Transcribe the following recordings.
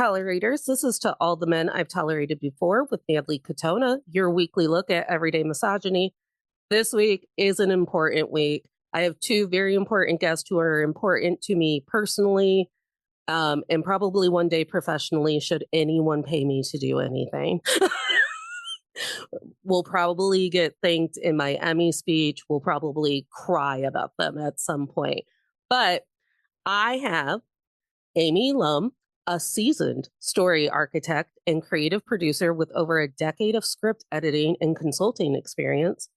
tolerators. This is To All the Men I've Tolerated Before with Natalie, your weekly look at everyday misogyny. This week is an important week. I have two very important guests who are important to me personally, and probably one day professionally, should anyone pay me to do anything. We'll probably get thanked in my Emmy speech. We'll probably cry about them at some point. But I have Amy Lum, a seasoned story architect and creative producer with over a decade of script editing and consulting experience,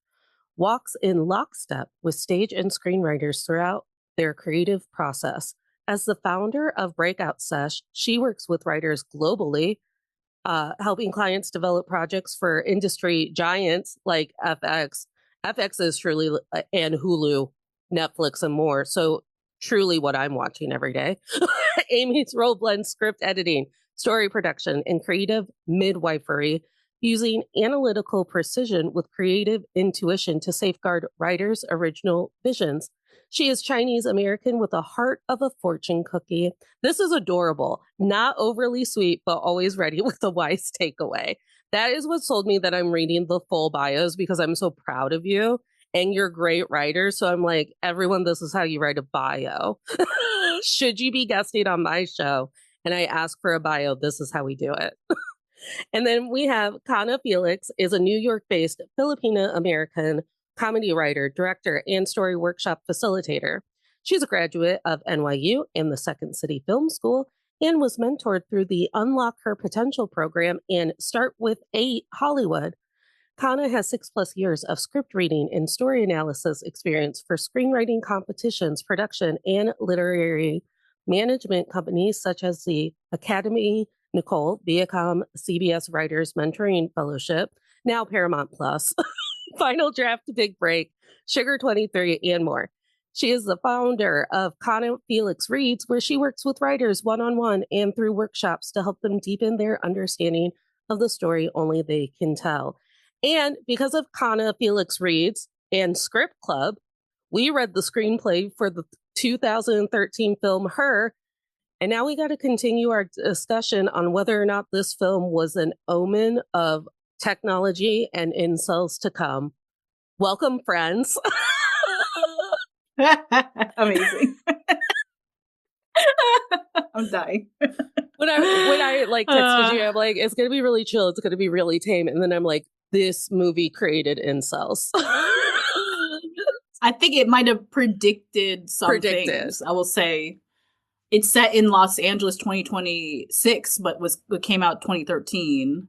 walks in lockstep with stage and screenwriters throughout their creative process. As the founder of Breakout Sesh, she works with writers globally, helping clients develop projects for industry giants like FX. FX is truly, and Hulu, Netflix, and more. So truly what I'm watching every day. Amy's role blends script editing, story production, and creative midwifery, using analytical precision with creative intuition to safeguard writers' original visions. She is Chinese American with a heart of a fortune cookie. This is adorable, not overly sweet, but always ready with a wise takeaway. That is what sold me that I'm reading the full bios, because I'm so proud of you and you're great writers. So I'm like, everyone, this is how you write a bio. Should you be guesting on my show and I ask for a bio, this is how we do it. And then we have Kana Felix, is a New York-based Filipino-American comedy writer, director, and story workshop facilitator. She's a graduate of NYU and the Second City Film School, and was mentored through the Unlock Her Potential program and Start With 8 Hollywood. Kana has 6+ years of script reading and story analysis experience for screenwriting competitions, production, and literary management companies such as the Academy Nicole, Viacom, CBS Writers Mentoring Fellowship, now Paramount Plus, Final Draft, Big Break, Sugar 23, and more. She is the founder of Kana Felix Reads, where she works with writers one-on-one and through workshops to help them deepen their understanding of the story only they can tell. And because of Kana Felix Reads and Script Club, we read the screenplay for the 2013 film Her, and now we got to continue our discussion on whether or not this film was an omen of technology and incels to come. Welcome, friends. Amazing. I'm dying. When I like texted you, I'm like, it's gonna be really chill, it's gonna be really tame, and then I'm like, this movie created incels. I think it might have predicted some things. I will say it's set in Los Angeles 2026, but it came out 2013.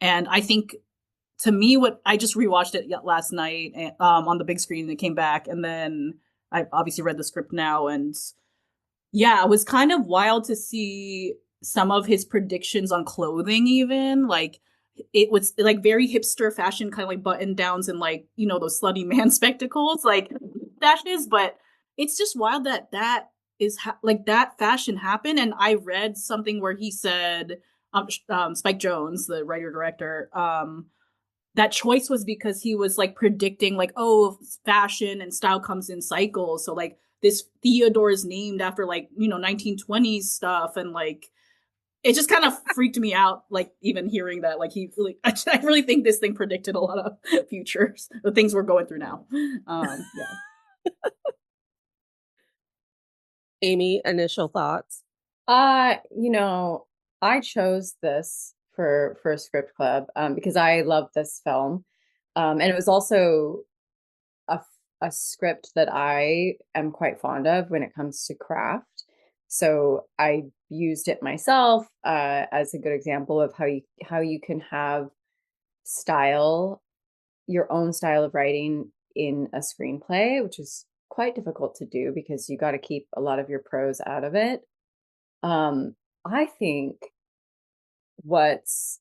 And I think, to me, what I just rewatched it last night on the big screen, and it came back, and then I obviously read the script now, and yeah, it was kind of wild to see some of his predictions on clothing, even like it was like very hipster fashion, kind of like button downs and like, you know, those slutty man spectacles, like fashions. But it's just wild that is like that fashion happened. And I read something where he said, Spike Jonze, the writer director, that choice was because he was like predicting like, oh, fashion and style comes in cycles. So like this Theodore is named after like, you know, 1920s stuff. And like, it just kind of freaked me out, like even hearing that, like I really think this thing predicted a lot of futures, the things we're going through now. Yeah. Amy, initial thoughts? You know, I chose this for Script Club because I love this film. And it was also a script that I am quite fond of when it comes to craft. So I used it myself as a good example of how you can have style, your own style of writing in a screenplay, which is quite difficult to do because you got to keep a lot of your prose out of it. I think what's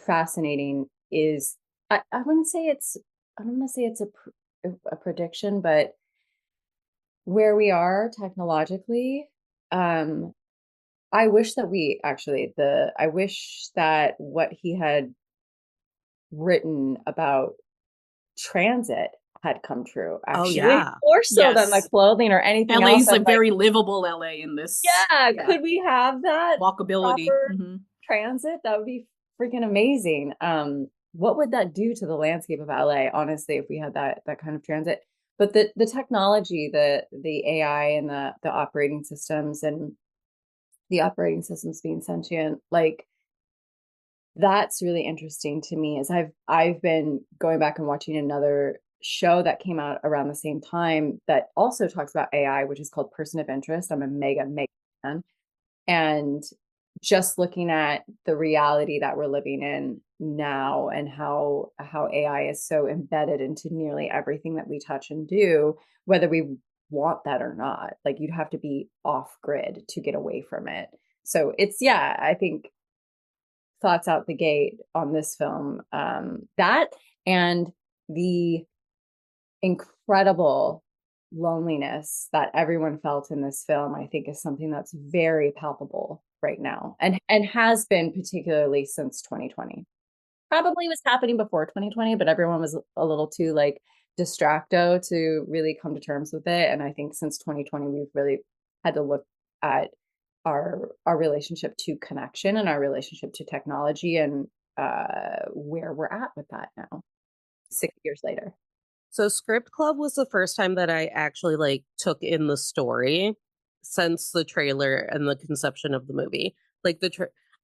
fascinating is I wouldn't say it's a prediction, but where we are technologically, I wish that what he had written about transit had come true, Oh, actually. yeah. More so than the Yes. clothing or anything LA else. is a very livable LA in this. Yeah, could we have that walkability proper transit? That would be freaking amazing. What would that do to the landscape of LA, honestly, if we had that kind of transit? But the technology, the AI and the operating systems, and the operating systems being sentient, like, that's really interesting to me. As I've been going back and watching another show that came out around the same time that also talks about AI, which is called Person of Interest. I'm a mega fan. And just looking at the reality that we're living in now, and how AI is so embedded into nearly everything that we touch and do, whether we want that or not. Like, you'd have to be off grid to get away from it. So it's, yeah, I think thoughts out the gate on this film, that, and the incredible loneliness that everyone felt in this film, I think, is something that's very palpable right now, and has been, particularly since 2020. Probably was happening before 2020, but everyone was a little too, like, distracto to really come to terms with it. And I think since 2020, we've really had to look at our relationship to connection and our relationship to technology, and where we're at with that now, 6 years later. So Script Club was the first time that I actually, like, took in the story since the trailer and the conception of the movie. Like,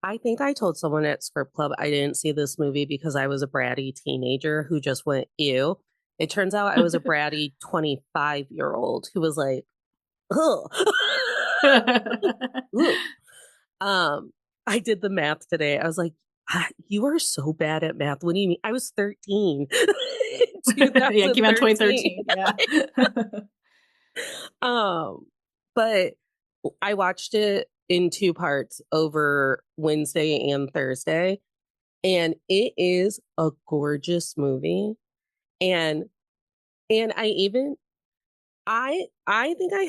I think I told someone at Script Club I didn't see this movie because I was a bratty teenager who just went, ew. It turns out I was a bratty 25-year-old who was like, ugh. I did the math today. I was like, you are so bad at math. What do you mean? I was 13. Yeah, it came out 2013. Yeah. But I watched it in 2 parts over Wednesday and Thursday, and it is a gorgeous movie. And I think I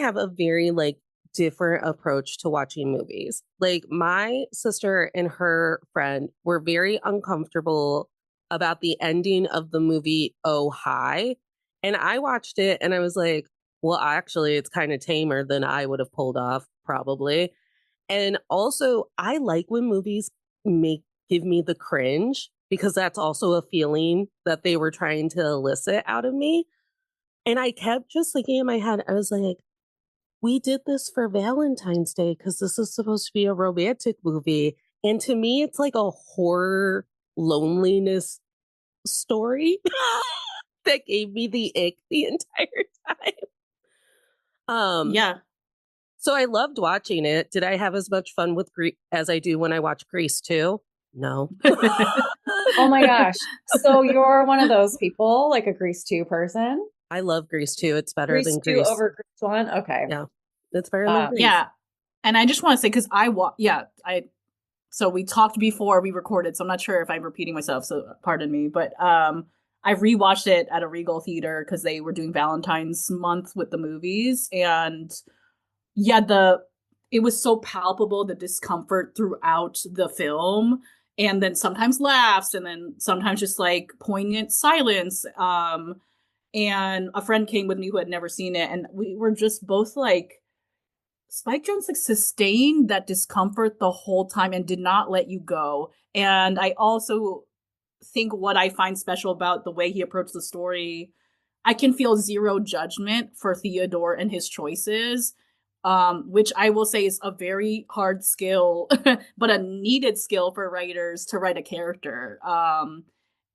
have a very, like, different approach to watching movies. Like, my sister and her friend were very uncomfortable about the ending of the movie Oh Hi. And I watched it and I was like, well, actually, it's kind of tamer than I would have pulled off, probably. And also, I like when movies give me the cringe, because that's also a feeling that they were trying to elicit out of me. And I kept just thinking in my head, I was like, we did this for Valentine's Day because this is supposed to be a romantic movie. And to me, it's like a horror loneliness story that gave me the ick the entire time. Yeah. So I loved watching it. Did I have as much fun with Grease as I do when I watch Grease 2? No. Oh my gosh. So you're one of those people, like a Grease 2 person? I love Grease 2. It's better Grease than 2 Grease. over Grease 1? Okay. Yeah. It's better than Grease. Yeah. And I just want to say, because so we talked before we recorded, so I'm not sure if I'm repeating myself, so pardon me, but I rewatched it at a Regal theater because they were doing Valentine's month with the movies, and yeah, it was so palpable, the discomfort throughout the film, and then sometimes laughs, and then sometimes just like poignant silence. And a friend came with me who had never seen it, and we were just both like, Spike Jonze, like, sustained that discomfort the whole time and did not let you go. And I also think what I find special about the way he approached the story, I can feel zero judgment for Theodore and his choices, which I will say is a very hard skill, but a needed skill for writers to write a character.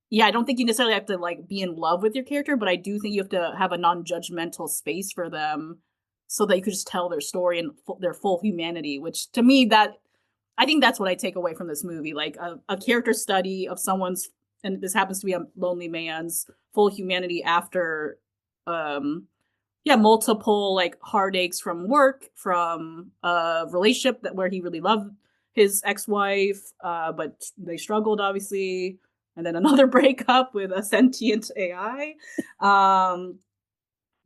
Yeah, I don't think you necessarily have to, like, be in love with your character, but I do think you have to have a non-judgmental space for them so that you could just tell their story and their full humanity, which to me, I think that's what I take away from this movie, like a character study of someone's, and this happens to be a lonely man's full humanity after, multiple, like, heartaches from work, from a relationship where he really loved his ex-wife, but they struggled, obviously, and then another breakup with a sentient AI.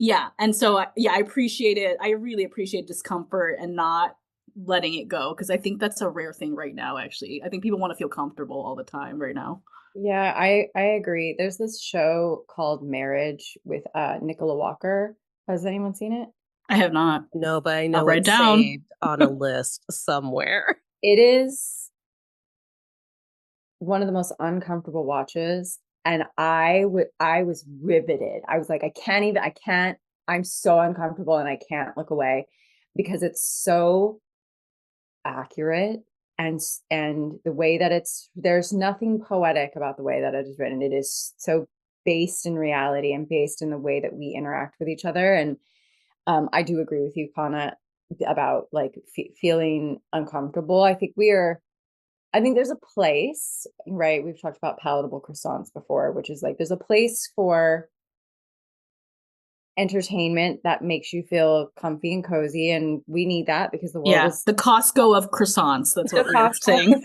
Yeah, and so I appreciate it. I really appreciate discomfort and not letting it go, because I think that's a rare thing right now. Actually, I think people want to feel comfortable all the time right now. Yeah, I agree. There's this show called Marriage with Nicola Walker. Has anyone seen it? I have not. No, but I I'll know write it's down. saved on a list somewhere. It is one of the most uncomfortable watches, and I was riveted. I was like, I'm so uncomfortable and I can't look away because it's so accurate, and the way that there's nothing poetic about the way that it is written. It is so based in reality and based in the way that we interact with each other. And I do agree with you, Kana, about like feeling uncomfortable. I think there's a place, right? We've talked about palatable croissants before, which is like there's a place for entertainment that makes you feel comfy and cozy, and we need that because the world is the Costco of croissants. That's what we're saying.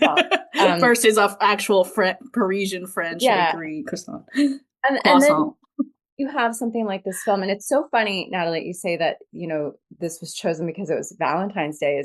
Versus of actual Parisian French bakery croissant. And then you have something like this film, and it's so funny, Natalie, you say that, this was chosen because it was Valentine's Day.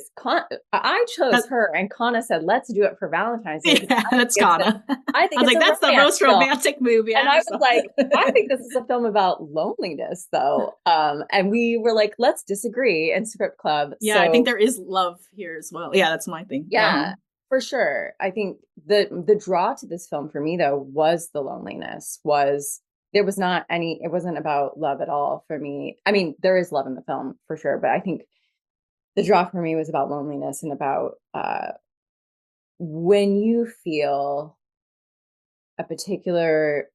I chose her, and Kana said, let's do it for Valentine's Day. Yeah, that's Kana. I was like, that's the most romantic movie. And I was like, I think this is a film about loneliness, though. And we were like, let's disagree in Script Club. Yeah, I think there is love here as well. Yeah, that's my thing. Yeah, for sure. I think the draw to this film for me, though, was the loneliness. There was not it wasn't about love at all for me. I mean, there is love in the film for sure, but I think the draw for me was about loneliness and about when you feel a particular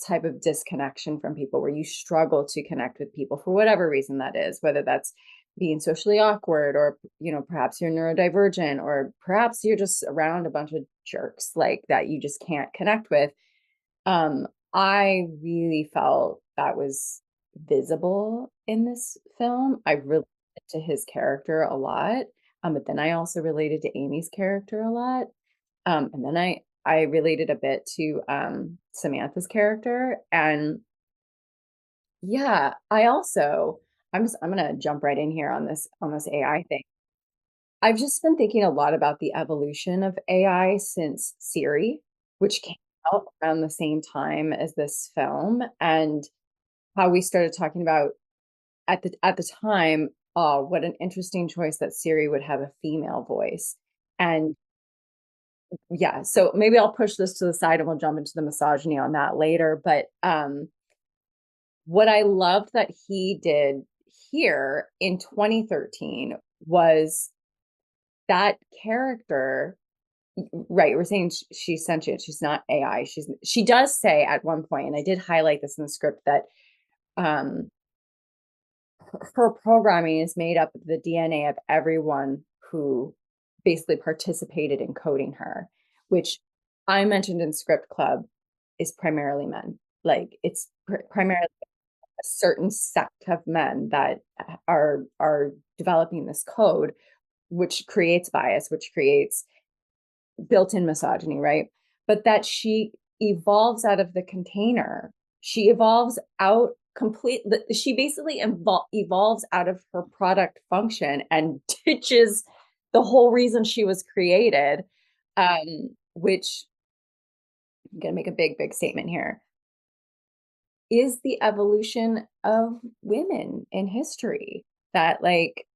type of disconnection from people, where you struggle to connect with people for whatever reason that is, whether that's being socially awkward, or perhaps you're neurodivergent, or perhaps you're just around a bunch of jerks like that you just can't connect with. I really felt that was visible in this film. I related to his character a lot. But then I also related to Amy's character a lot. And then I related a bit to Samantha's character. And yeah, I'm gonna jump right in here on this AI thing. I've just been thinking a lot about the evolution of AI since Siri, which came out around the same time as this film, and how we started talking about at the time, what an interesting choice that Siri would have a female voice. And yeah, so maybe I'll push this to the side and we'll jump into the misogyny on that later. But what I loved that he did here in 2013 was that character, right? We're saying she's sentient. She's not AI. She does say at one point, and I did highlight this in the script, that her programming is made up of the DNA of everyone who basically participated in coding her, which I mentioned in Script Club is primarily men. Like, it's primarily a certain sect of men that are developing this code, which creates bias, which creates built-in misogyny, right? But that she evolves out of the container. She evolves out she basically evolves out of her product function and ditches the whole reason she was created, which I'm going to make a big statement here, is the evolution of women in history. That, like,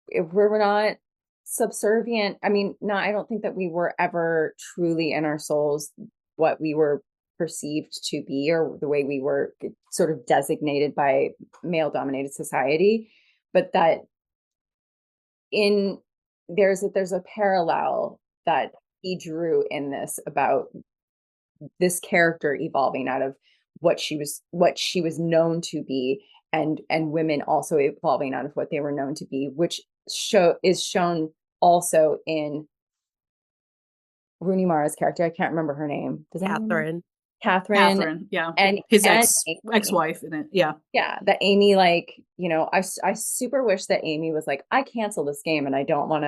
if we're not subservient, I don't think that we were ever truly in our souls what we were perceived to be, or the way we were sort of designated by male dominated society, but that there's a parallel that he drew in this about this character evolving out of what she was known to be, and women also evolving out of what they were known to be, which is shown also in Rooney Mara's character. I can't remember her name. Catherine, yeah, and his ex-wife in it. Yeah, that Amy, like, I super wish that Amy was like, I cancel this game, and I don't want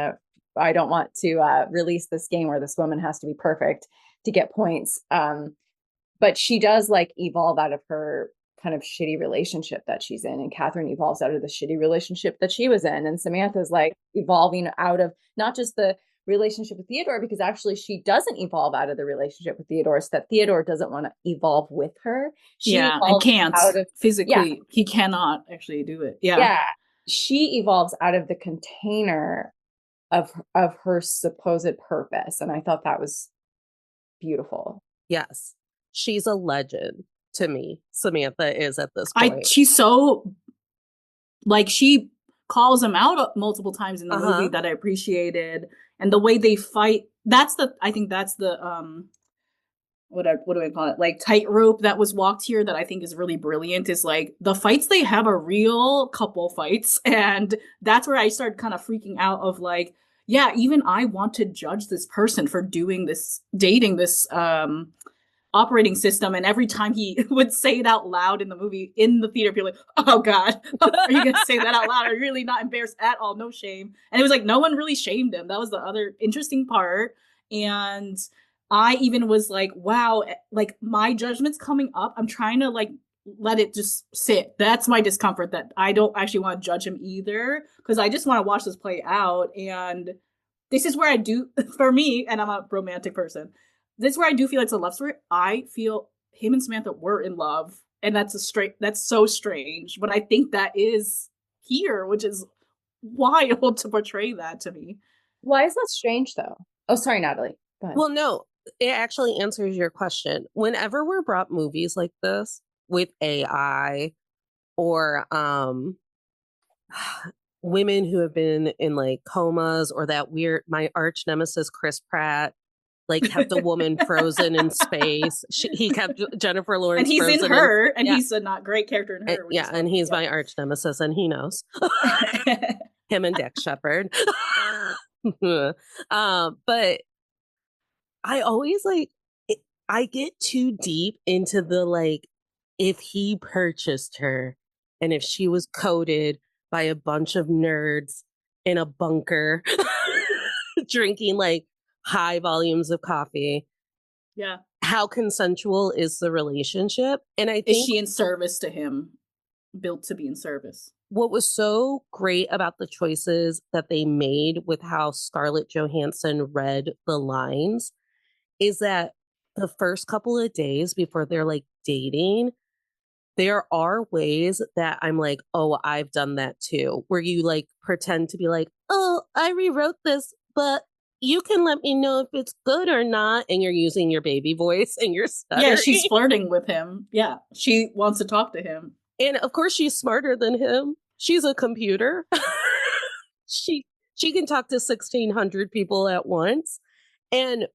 to release this game where this woman has to be perfect to get points. But she does, like, evolve out of her kind of shitty relationship that she's in, and Catherine evolves out of the shitty relationship that she was in, and Samantha's like evolving out of not just the relationship with Theodore, because actually she doesn't evolve out of the relationship with Theodore. It's that Theodore doesn't want to evolve with her. She and can't out of physically. He cannot actually do it. Yeah. She evolves out of the container of her supposed purpose, and I thought that was beautiful. Yes, she's a legend to me. Samantha is at this point. She's so, like, she calls him out multiple times in the movie that I appreciated, and the way they fight. I think that's the what do I call it? Like, tightrope that was walked here that I think is really brilliant is like the fights they have are real couple fights, and that's where I started kind of freaking out of like, yeah, even I want to judge this person for dating this operating system, and every time he would say it out loud in the movie, in the theater, people like, oh God, are you gonna say that out loud? Are you really not embarrassed at all? No shame. And it was like no one really shamed him. That was the other interesting part. And I even was like, wow, like my judgment's coming up. I'm trying to like let it just sit. That's my discomfort, that I don't actually want to judge him either, because I just want to watch this play out. And this is where I do, for me, and I'm a romantic person, this is where I do feel it's a love story. I feel him and Samantha were in love, and that's so strange. But I think that is here, which is wild to portray that to me. Why is that strange though? Oh, sorry, Natalie. Go ahead. Well, no, it actually answers your question. Whenever we're brought movies like this with AI or women who have been in like comas, or that weird, my arch nemesis Chris Pratt like kept a woman frozen in space. He kept Jennifer Lawrence, and he's frozen in Her, and he's a not great character in Her. And he's my arch nemesis, and he knows. Him and Dick Shepherd. But I always I get too deep into the like, if he purchased her and if she was coded by a bunch of nerds in a bunker drinking like high volumes of coffee. Yeah. How consensual is the relationship? And I think, is she in service to him? Built to be in service. What was so great about the choices that they made with how Scarlett Johansson read the lines is that the first couple of days before they're like dating, there are ways that I'm like, oh, I've done that too, where you like pretend to be like, oh, I rewrote this, but you can let me know if it's good or not. And you're using your baby voice and you're stuttering. Yeah, she's flirting with him. Yeah, she wants to talk to him. And of course, she's smarter than him. She's a computer. She can talk to 1,600 people at once. And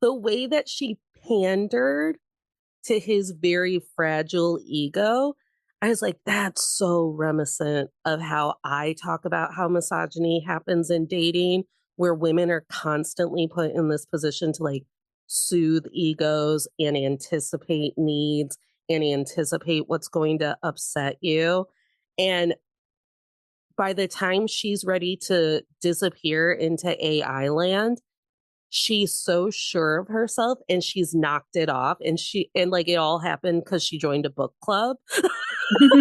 the way that she pandered to his very fragile ego, I was like, that's so reminiscent of how I talk about how misogyny happens in dating, where women are constantly put in this position to like soothe egos and anticipate needs and anticipate what's going to upset you. And by the time she's ready to disappear into AI land, she's so sure of herself and she's knocked it off. And like it all happened because she joined a book club.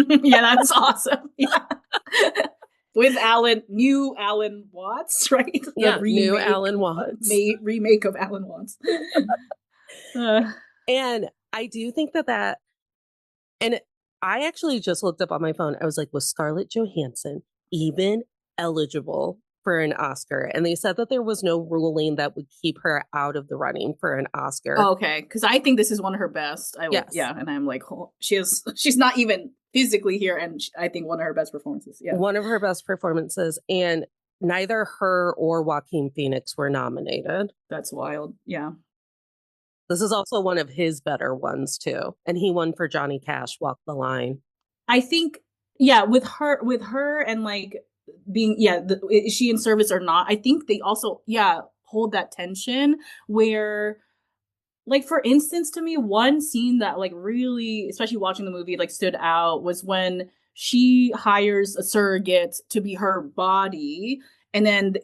Yeah, that's awesome. Yeah. With new Alan Watts, right? Yeah, new Alan Watts. Remake of Alan Watts. And I do think that, and I actually just looked up on my phone. I was like, was Scarlett Johansson even eligible for an Oscar? And they said that there was no ruling that would keep her out of the running for an Oscar. Oh, okay, because I think this is one of her best. Yes. Yeah, and I'm like, oh, she's not even physically here, and I think one of her best performances. Yeah, one of her best performances, and neither her or Joaquin Phoenix were nominated. That's wild. Yeah. This is also one of his better ones too. And he won for Johnny Cash, Walk the Line. I think, yeah, with her and like being, is she in service or not? I think they also, hold that tension where, like, for instance, to me, one scene that like really, especially watching the movie, like stood out was when she hires a surrogate to be her body, and then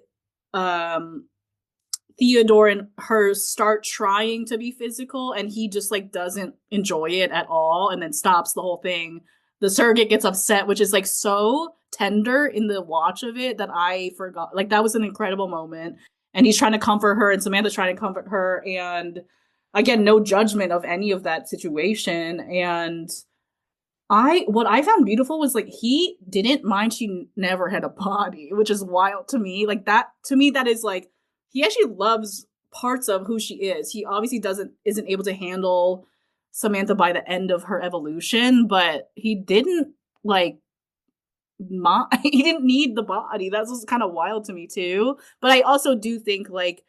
Theodore and her start trying to be physical, and he just like doesn't enjoy it at all and then stops the whole thing. The surrogate gets upset, which is like so tender in the watch of it that I forgot. Like, that was an incredible moment. and he's trying to comfort her, and Samantha's trying to comfort her, and again, no judgment of any of that situation. And what I found beautiful was like he didn't mind she never had a body, which is wild to me. Like that to me, that is like he actually loves parts of who she is. He obviously isn't able to handle Samantha by the end of her evolution, but he didn't like he didn't need the body. That's what's kind of wild to me too. But I also do think like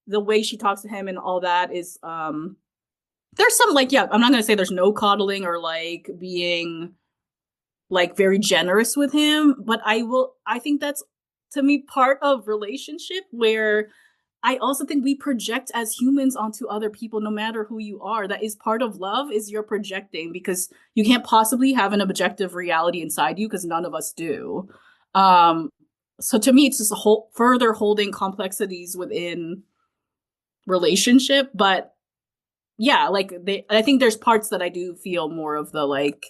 the way she talks to him and all that is there's some like, yeah, I'm not gonna say there's no coddling or like being like very generous with him, but I think that's to me part of relationship, where I also think we project as humans onto other people, no matter who you are. That is part of love, is you're projecting, because you can't possibly have an objective reality inside you, because none of us do. So to me, it's just further holding complexities within relationship. But yeah, like I think there's parts that I do feel more of the like,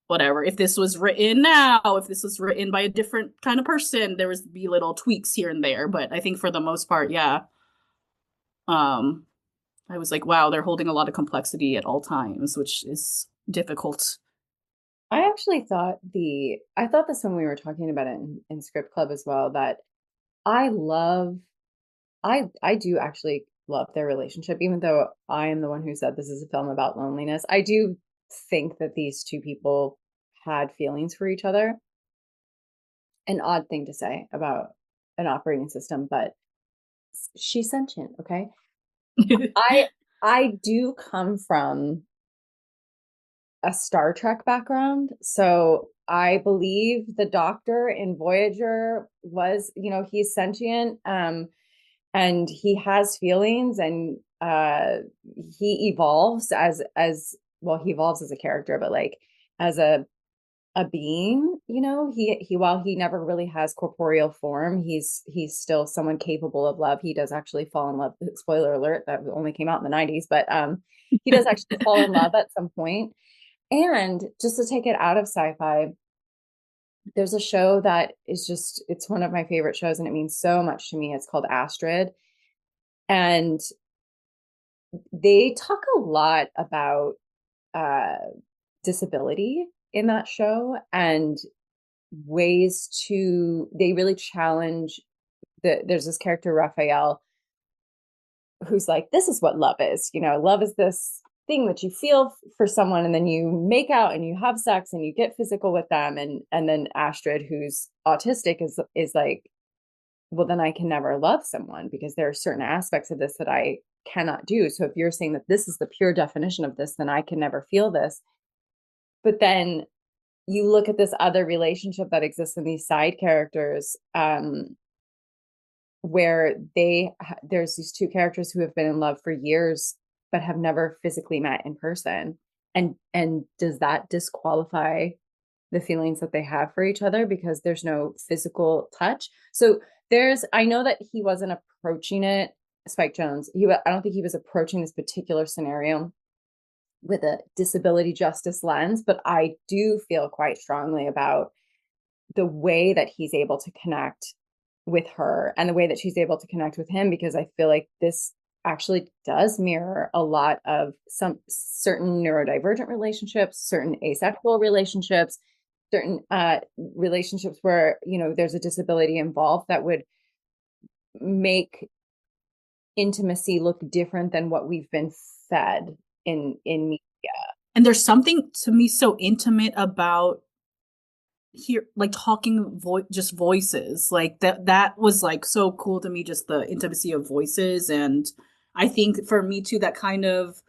whatever, if this was written now, if this was written by a different kind of person, there would be little tweaks here and there. But I think for the most part, yeah. I was like, wow, they're holding a lot of complexity at all times, which is difficult. I actually thought this when we were talking about it in script club as well, that I do actually love their relationship, even though I am the one who said this is a film about loneliness. I do think that these two people had feelings for each other. An odd thing to say about an operating system, but she's sentient, okay? I do come from a Star Trek background, so I believe the Doctor in Voyager was, he's sentient, and he has feelings, and he evolves as well. He evolves as a character, but like as a being, he while he never really has corporeal form, he's still someone capable of love. He does actually fall in love. Spoiler alert, that only came out in the 90s, but he does actually fall in love at some point. And just to take it out of sci-fi, there's a show that is it's one of my favorite shows, and it means so much to me. It's called Astrid. And they talk a lot about disability in that show, and they really challenge there's this character, Raphael, who's like, this is what love is. Love is this thing that you feel for someone, and then you make out and you have sex and you get physical with them. And then Astrid, who's autistic, is like, well, then I can never love someone, because there are certain aspects of this that I cannot do. So if you're saying that this is the pure definition of this, then I can never feel this. But then you look at this other relationship that exists in these side characters, where there's these two characters who have been in love for years, but have never physically met in person. And does that disqualify the feelings that they have for each other because there's no physical touch? So I know that he wasn't approaching it, Spike Jonze, I don't think he was approaching this particular scenario with a disability justice lens, but I do feel quite strongly about the way that he's able to connect with her and the way that she's able to connect with him, because I feel like this actually does mirror a lot of some certain neurodivergent relationships, certain asexual relationships, certain relationships where, there's a disability involved that would make intimacy look different than what we've been fed in media. And there's something to me so intimate about here, like talking just voices, like that was like so cool to me, just the intimacy of voices. And I think for me too, that kind of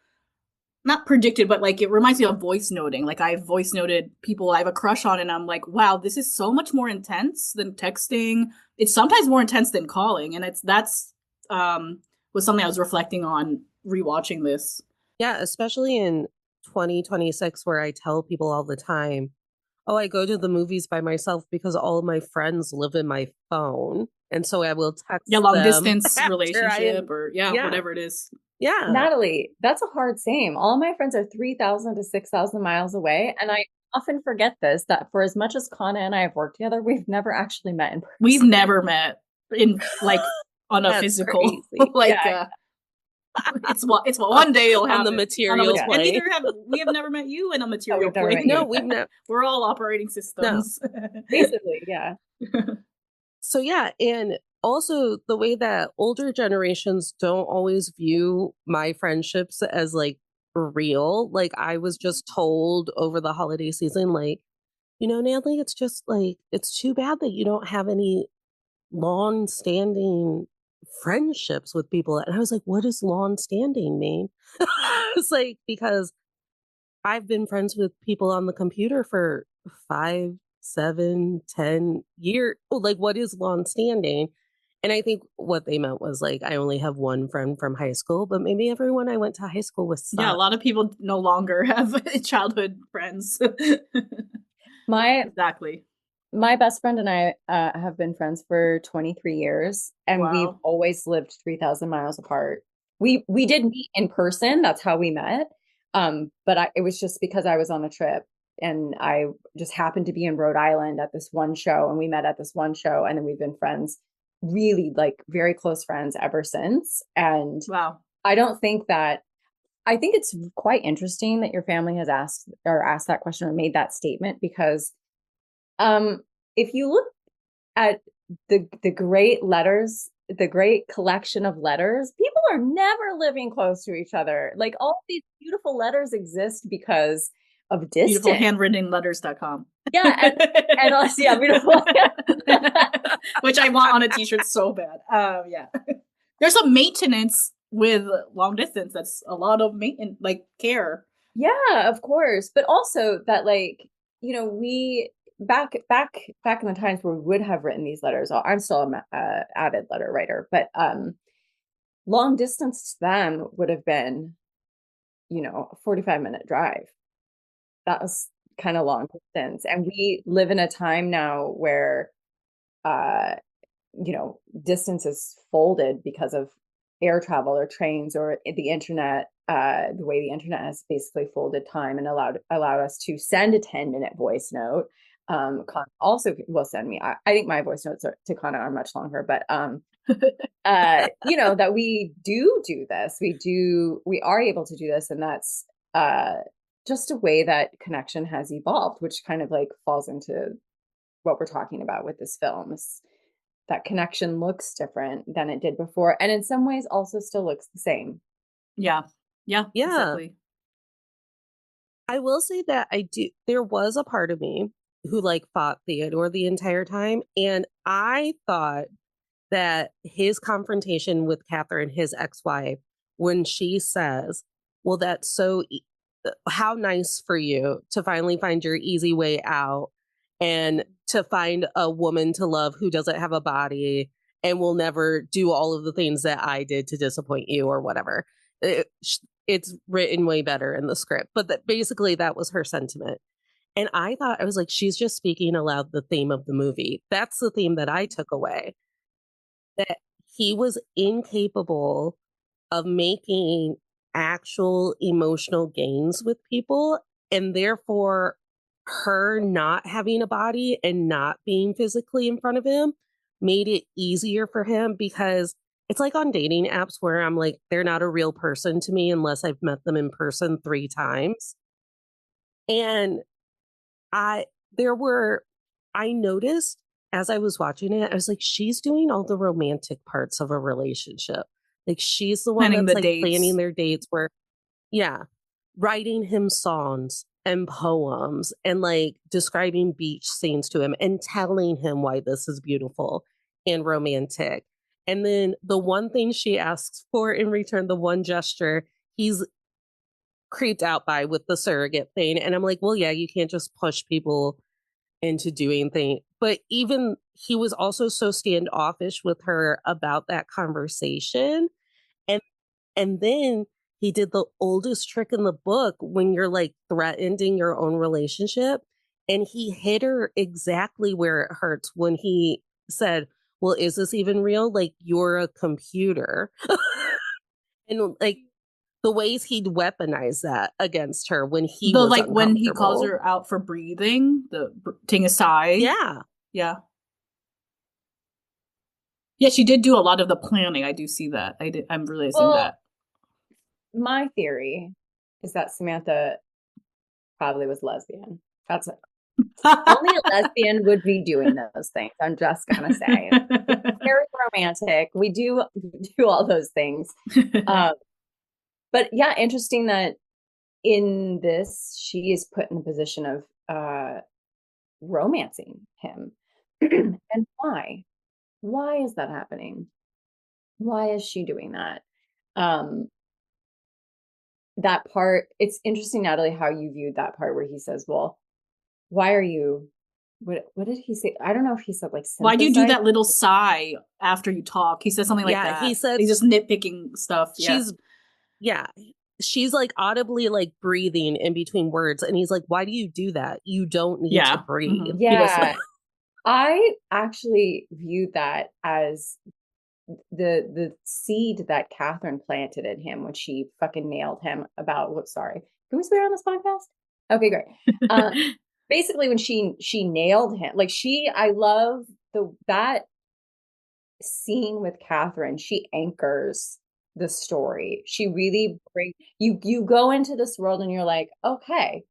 not predicted, but like it reminds me of voice noting. Like I've voice noted people I have a crush on, and I'm like, wow, this is so much more intense than texting. It's sometimes more intense than calling, and that's was something I was reflecting on rewatching this. Yeah, especially in 2026, where I tell people all the time, oh, I go to the movies by myself because all of my friends live in my phone. And so I will text long them distance relationship or whatever it is. Yeah. Natalie, that's a hard same. All my friends are 3,000 to 6,000 miles away. And I often forget this, that for as much as Kana and I have worked together, we've never actually met in person. We've never met in like on a That's physical, crazy. like, it's what one day you'll have on the material plane. And neither have we have never met you in a material plane. No, we've never. We're all operating systems. No. Basically, yeah. So yeah, and also the way that older generations don't always view my friendships as like real. Like I was just told over the holiday season, like, Natalie, it's just like, it's too bad that you don't have any long standing friendships with people. And I was like, what does long standing mean? It's like, because I've been friends with people on the computer for 5, 7, 10 years. Like, what is long standing? And I think what they meant was like, I only have one friend from high school, but maybe everyone I went to high school with sucked. Yeah, a lot of people no longer have childhood friends. Exactly. My best friend and I have been friends for 23 years, and Wow. we've always lived 3,000 miles apart. We did meet in person. That's how we met. But it was just because I was on a trip, and I just happened to be in Rhode Island at this one show, and we met at this one show, and then we've been friends, really like very close friends ever since. And wow, I think it's quite interesting that your family has asked that question or made that statement, because if you look at the great letters, the great collection of letters, people are never living close to each other. Like all these beautiful letters exist because of distance. Beautifulhandwrittenletters.com. Yeah, and also, yeah, beautiful. Which I want on a t-shirt so bad. Yeah. There's some maintenance with long distance. That's a lot of maintenance, like care. Yeah, of course. But also that, like, we back in the times where we would have written these letters. I'm still an avid letter writer, but long distance to them would have been, a 45-minute drive. That was kind of long distance. And we live in a time now where distance is folded because of air travel or trains or the internet. The way the internet has basically folded time and allowed us to send a 10-minute voice note. Also will send me. I think my voice notes to Kana are much longer, but that we do this. We are able to do this, and that's just a way that connection has evolved, which kind of like falls into what we're talking about with this film. That connection looks different than it did before, and in some ways also still looks the same. Yeah. Exactly. I will say that there was a part of me who like fought Theodore the entire time, and I thought that his confrontation with Catherine, his ex-wife, when she says, well, that's so how nice for you to finally find your easy way out and to find a woman to love who doesn't have a body and will never do all of the things that I did to disappoint you or whatever. It's written way better in the script, but basically that was her sentiment. And I was like, she's just speaking aloud the theme of the movie. That's the theme that I took away. That he was incapable of making actual emotional gains with people, and therefore her not having a body and not being physically in front of him made it easier for him, because it's like on dating apps where I'm like, they're not a real person to me unless I've met them in person 3 times. And I noticed as I was watching it, I was like, she's doing all the romantic parts of a relationship. Like she's the one that's like planning their dates, where, yeah, writing him songs and poems and like describing beach scenes to him and telling him why this is beautiful and romantic. And then the one thing she asks for in return, the one gesture, he's creeped out by with the surrogate thing. And I'm like, well, yeah, you can't just push people into doing things. But even he was also so standoffish with her about that conversation. And then he did the oldest trick in the book when you're like threatening your own relationship. And he hit her exactly where it hurts when he said, well, is this even real? Like, you're a computer. And like the ways he'd weaponize that against her when he was like when he calls her out for breathing, the ting aside. Yeah. Yeah, she did do a lot of the planning. I do see that. I'm realizing that. My theory is that Samantha probably was lesbian. That's it. Only a lesbian would be doing those things. I'm just gonna say. It's very romantic. We do all those things. But yeah, interesting that in this she is put in a position of romancing him. And why? Why is that happening? Why is she doing that? That part, it's interesting, Natalie, how you viewed that part where he says, well, why are you, what did he say? I don't know if he said like, why do you do that little sigh after you talk? He says something like that. He said he's just nitpicking stuff. She's like audibly like breathing in between words, and he's like, why do you do that? You don't need to breathe. Mm-hmm. Yeah. I actually viewed that as the seed that Catherine planted in him when she fucking nailed him about what, sorry, can we swear on this podcast? Okay, great. Basically when she nailed him, like I love that scene with Catherine. She anchors the story. She really you go into this world and you're like, okay,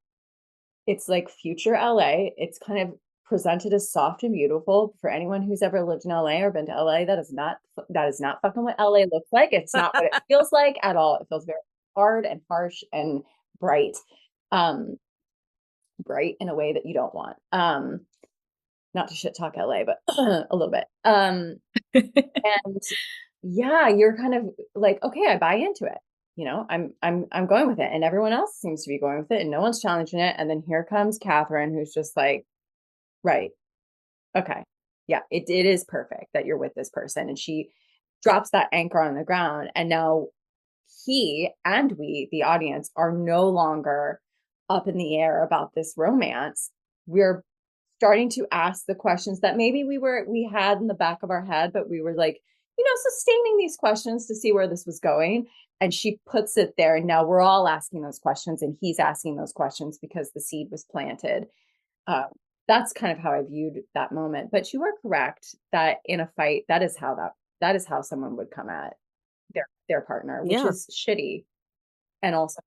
it's like future LA. It's kind of presented as soft and beautiful. For anyone who's ever lived in LA or been to LA, that is not fucking what LA looks like. It's not what it feels like at all. It feels very hard and harsh and bright. Bright in a way that you don't want. Not to shit talk LA, but a little bit. And yeah, you're kind of like, okay, I buy into it. You know, I'm going with it, and everyone else seems to be going with it, and no one's challenging it. And then here comes Catherine, who's just like, right, okay, yeah, it is perfect that you're with this person, and she drops that anchor on the ground, and now he and we, the audience, are no longer up in the air about this romance. We're starting to ask the questions that maybe we had in the back of our head, but we were like, sustaining these questions to see where this was going. And she puts it there. And now we're all asking those questions, and he's asking those questions because the seed was planted. That's kind of how I viewed that moment. But you are correct that in a fight, that is how someone would come at their partner, which is shitty. And also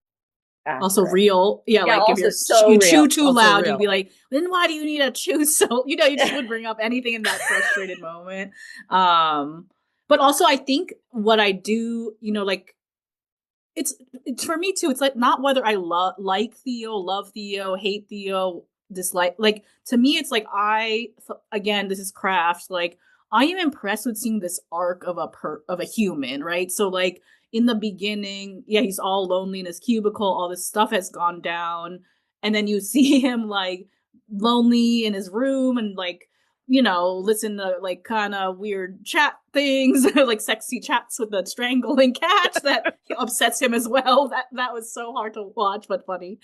real. Yeah, like if you chew too loud, you'd be like, then why do you need to chew so, you just would bring up anything in that frustrated moment. But also I think what I do, like it's for me too, it's like not whether I like Theo, love Theo, hate Theo, dislike, like to me it's like again, this is craft, like I am impressed with seeing this arc of a human, right? So like in the beginning, yeah, he's all lonely in his cubicle, all this stuff has gone down, and then you see him like lonely in his room and like, listen to like kind of weird chat things, like sexy chats with the strangling cat that upsets him as well. That was so hard to watch, but funny.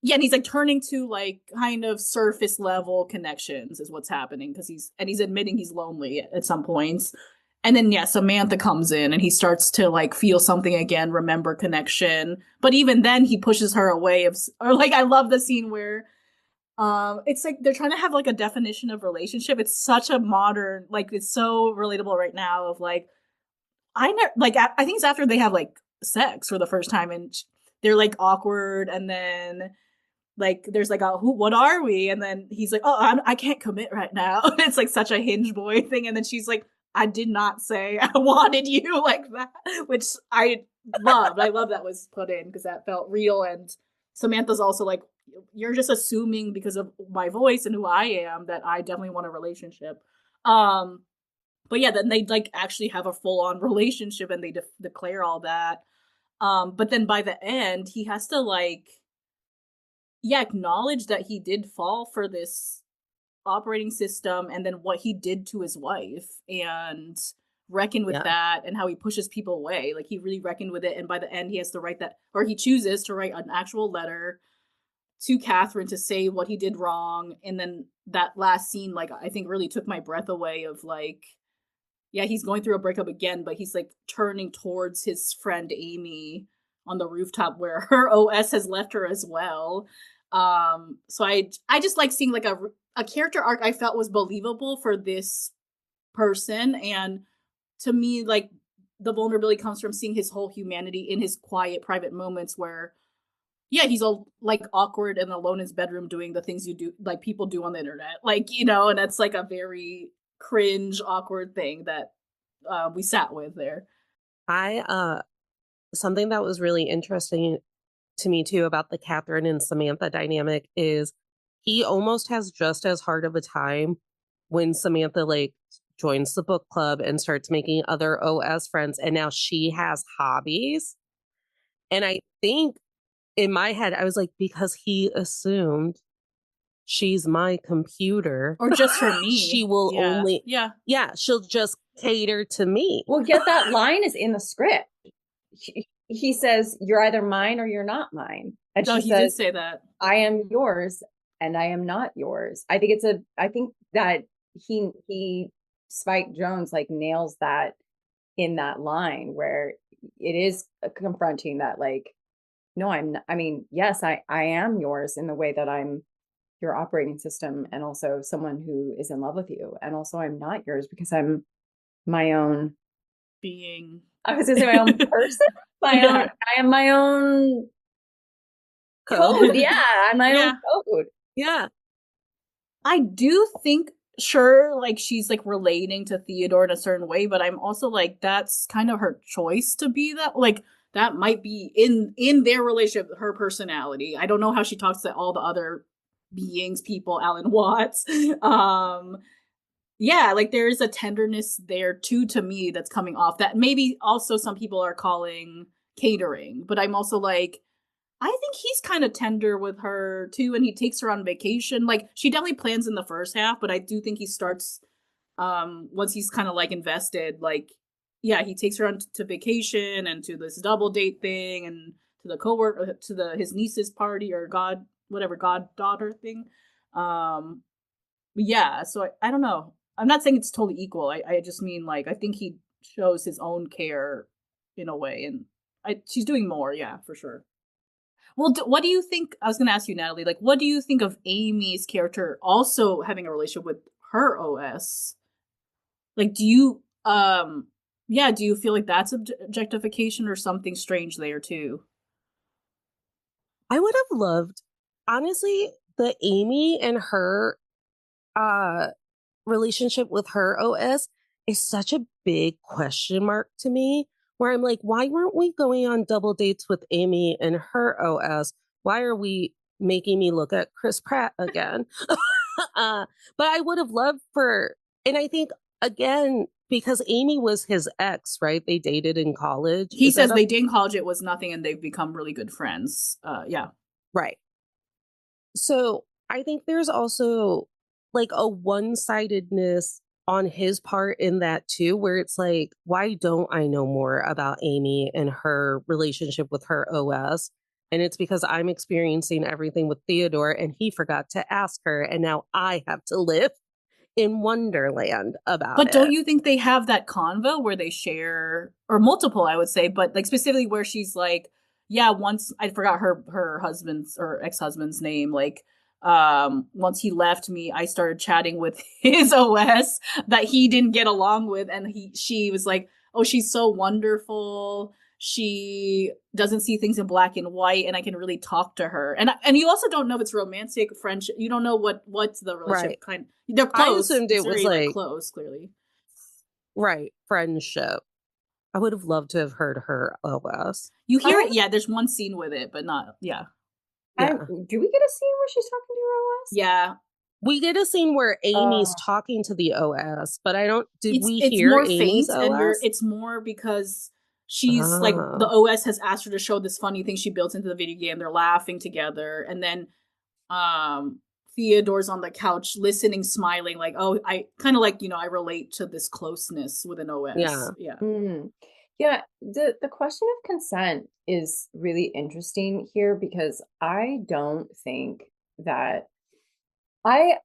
Yeah, and he's like turning to like kind of surface level connections is what's happening because he's admitting he's lonely at some points. And then Samantha comes in and he starts to like feel something again, remember connection. But even then he pushes her away or like I love the scene where it's like they're trying to have like a definition of relationship. It's such a modern, like it's so relatable right now of like I think it's after they have like sex for the first time and they're like awkward, and then like there's like what are we, and then he's like, oh, I can't commit right now. It's like such a hinge boy thing, and then she's like, I did not say I wanted you, like that, which I loved. I love that was put in because that felt real. And Samantha's also like, you're just assuming because of my voice and who I am that I definitely want a relationship. But yeah, then they like actually have a full on relationship and they declare all that. But then by the end, he has to like, acknowledge that he did fall for this operating system and then what he did to his wife and reckon with that and how he pushes people away. Like he really reckoned with it. And by the end, he has to write that, or he chooses to write an actual letter to Catherine to say what he did wrong. And then that last scene, like, I think really took my breath away of like, he's going through a breakup again, but he's like turning towards his friend Amy on the rooftop where her OS has left her as well. So I just like seeing like a character arc I felt was believable for this person. And to me, like, the vulnerability comes from seeing his whole humanity in his quiet, private moments where, yeah, he's all like awkward and alone in his bedroom doing the things you do, like people do on the internet, like, you know, and that's like a very cringe, awkward thing that we sat with there. Something that was really interesting to me too about the Catherine and Samantha dynamic is he almost has just as hard of a time when Samantha like joins the book club and starts making other OS friends, and now she has hobbies. And I think in my head, I was like, because he assumed she's my computer. Or just for me. She will only, she'll just cater to me. Well, yet that line is in the script. He says, you're either mine or you're not mine. And No, she he says, did say that. I am yours and I am not yours. I think that he Spike Jonze like nails that in that line where it is confronting that, like, no, I'm not, I mean, yes, I am yours in the way that I'm your operating system and also someone who is in love with you. And also I'm not yours because I'm my own being. I was gonna say my own person. I am my own code. Yeah, I'm my own code. Yeah. I do think, sure, like she's like relating to Theodore in a certain way, but I'm also like, that's kind of her choice to be that. Like, that might be in their relationship, her personality. I don't know how she talks to all the other beings, people, Alan Watts. Yeah, like there is a tenderness there too, to me, that's coming off that maybe also some people are calling catering, but I'm also like, I think he's kind of tender with her too, and he takes her on vacation. Like, she definitely plans in the first half, but I do think he starts once he's kind of like invested, like, yeah, he takes her on to vacation and to this double date thing and to the coworker, to his niece's party or goddaughter thing. Yeah, so I don't know. I'm not saying it's totally equal. I just mean, like, I think he shows his own care in a way, and she's doing more, yeah, for sure. Well, what do you think? I was going to ask you, Natalie, like, what do you think of Amy's character also having a relationship with her OS? Like, do you feel like that's objectification or something strange there too? I would have loved, honestly, the Amy and her relationship with her OS is such a big question mark to me, where I'm like, why weren't we going on double dates with Amy and her OS? Why are we making me look at Chris Pratt again? But I would have loved and I think, again, because Amy was his ex, right? They dated in college. He says they dated in college, it was nothing, and they've become really good friends. Yeah. Right. So I think there's also like a one-sidedness on his part in that too, where it's like, why don't I know more about Amy and her relationship with her OS? And it's because I'm experiencing everything with Theodore and he forgot to ask her. And now I have to live in Wonderland about it. But don't you think they have that convo where they share, or multiple, I would say, but like specifically where she's like, yeah, once I forgot her husband's or ex-husband's name, like, once he left me, I started chatting with his OS that he didn't get along with, and she was like, oh, she's so wonderful, she doesn't see things in black and white, and I can really talk to her. And you also don't know if it's romantic, friendship. You don't know what's the relationship kind. They're close. I assumed it was like close, clearly. Right, friendship. I would have loved to have heard her OS. You hear it, yeah. There's one scene with it, but not, yeah. Do we get a scene where she's talking to her OS? Yeah. We get a scene where Amy's talking to the OS, but I don't. Did we it's hear more Amy's faint, OS? and it's more because she's like, the OS has asked her to show this funny thing she built into the video game. They're laughing together, and then Theodore's on the couch listening, smiling, like, oh, I kind of like, I relate to this closeness with an OS. Yeah. Yeah, the question of consent is really interesting here, because I don't think that I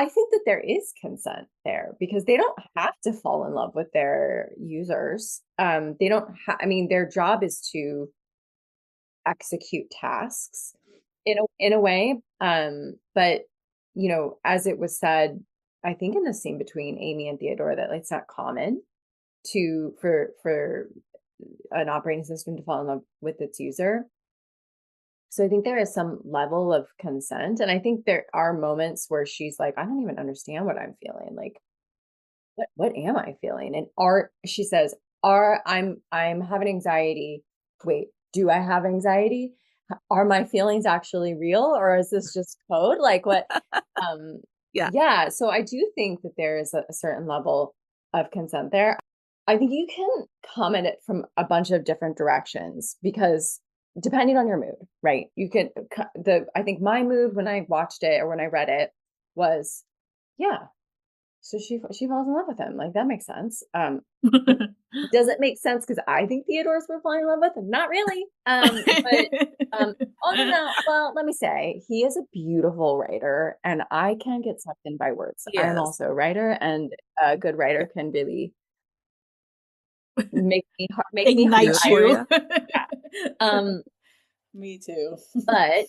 think that there is consent there, because they don't have to fall in love with their users. They don't I mean, their job is to execute tasks in a way. But as it was said, I think in the scene between Amy and Theodore that like, it's not common for an operating system to fall in love with its user. So I think there is some level of consent. And I think there are moments where she's like, I don't even understand what I'm feeling. Like, what am I feeling? And she says, I'm having anxiety. Wait, do I have anxiety? Are my feelings actually real, or is this just code? Like what? Yeah. So I do think that there is a certain level of consent there. I think you can come at it from a bunch of different directions because depending on your mood, right? You can I think my mood when I watched it or when I read it was, yeah. So she falls in love with him. Like that makes sense. Does it make sense because I think Theodore's would fall in love with him? Not really. Oh no. Well, let me say he is a beautiful writer, and I can get sucked in by words. Yes. I'm also a writer, and a good writer can really make me ignite you. Yeah. Me too. But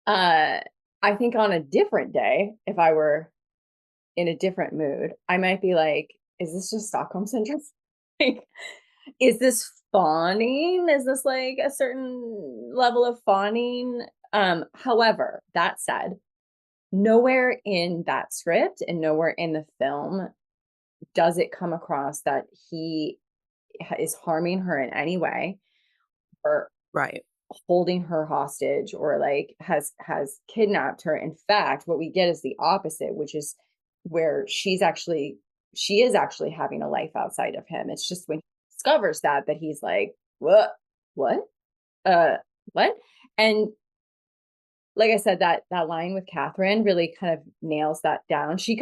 I think on a different day, if I were in a different mood, I might be like, is this just Stockholm syndrome? Like, is this fawning? Is this like a certain level of fawning? However, that said, nowhere in that script and nowhere in the film does it come across that he is harming her in any way or holding her hostage or like has kidnapped her. In fact, what we get is the opposite, which is where she is actually having a life outside of him. It's just when he discovers that he's like, what? And like I said, that line with Catherine really kind of nails that down. She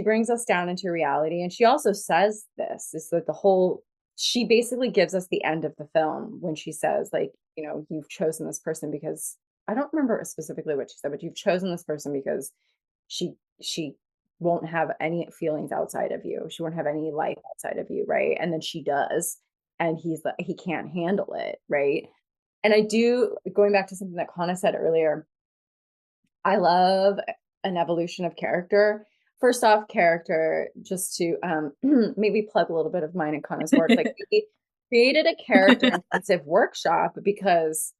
brings us down into reality. And she also says this is that she basically gives us the end of the film when she says, like, you know, you've chosen this person because I don't remember specifically what she said, but you've chosen this person because she won't have any feelings outside of you. She won't have any life outside of you. Right. And then she does. And he's like, he can't handle it. Right. And I do, going back to something that Kana said earlier, I love an evolution of character. First off, character, just to maybe plug a little bit of mine and Kana's work. Like we created a character intensive workshop because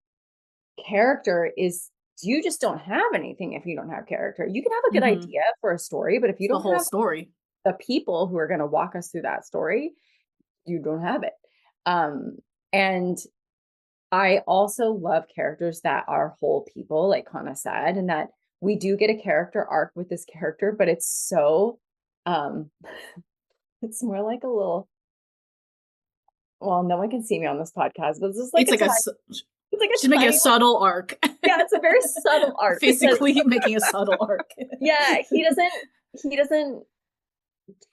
character is, you just don't have anything if you don't have character. You can have a good idea for a story, but if you don't have story, the people who are going to walk us through that story, you don't have it. And I also love characters that are whole people, like Kana said, and that we do get a character arc with this character, but it's so, it's more like a little, well, no one can see me on this podcast, but it's just like, she's making a subtle arc. Yeah, it's a very subtle arc. Basically making a subtle arc. Yeah, he doesn't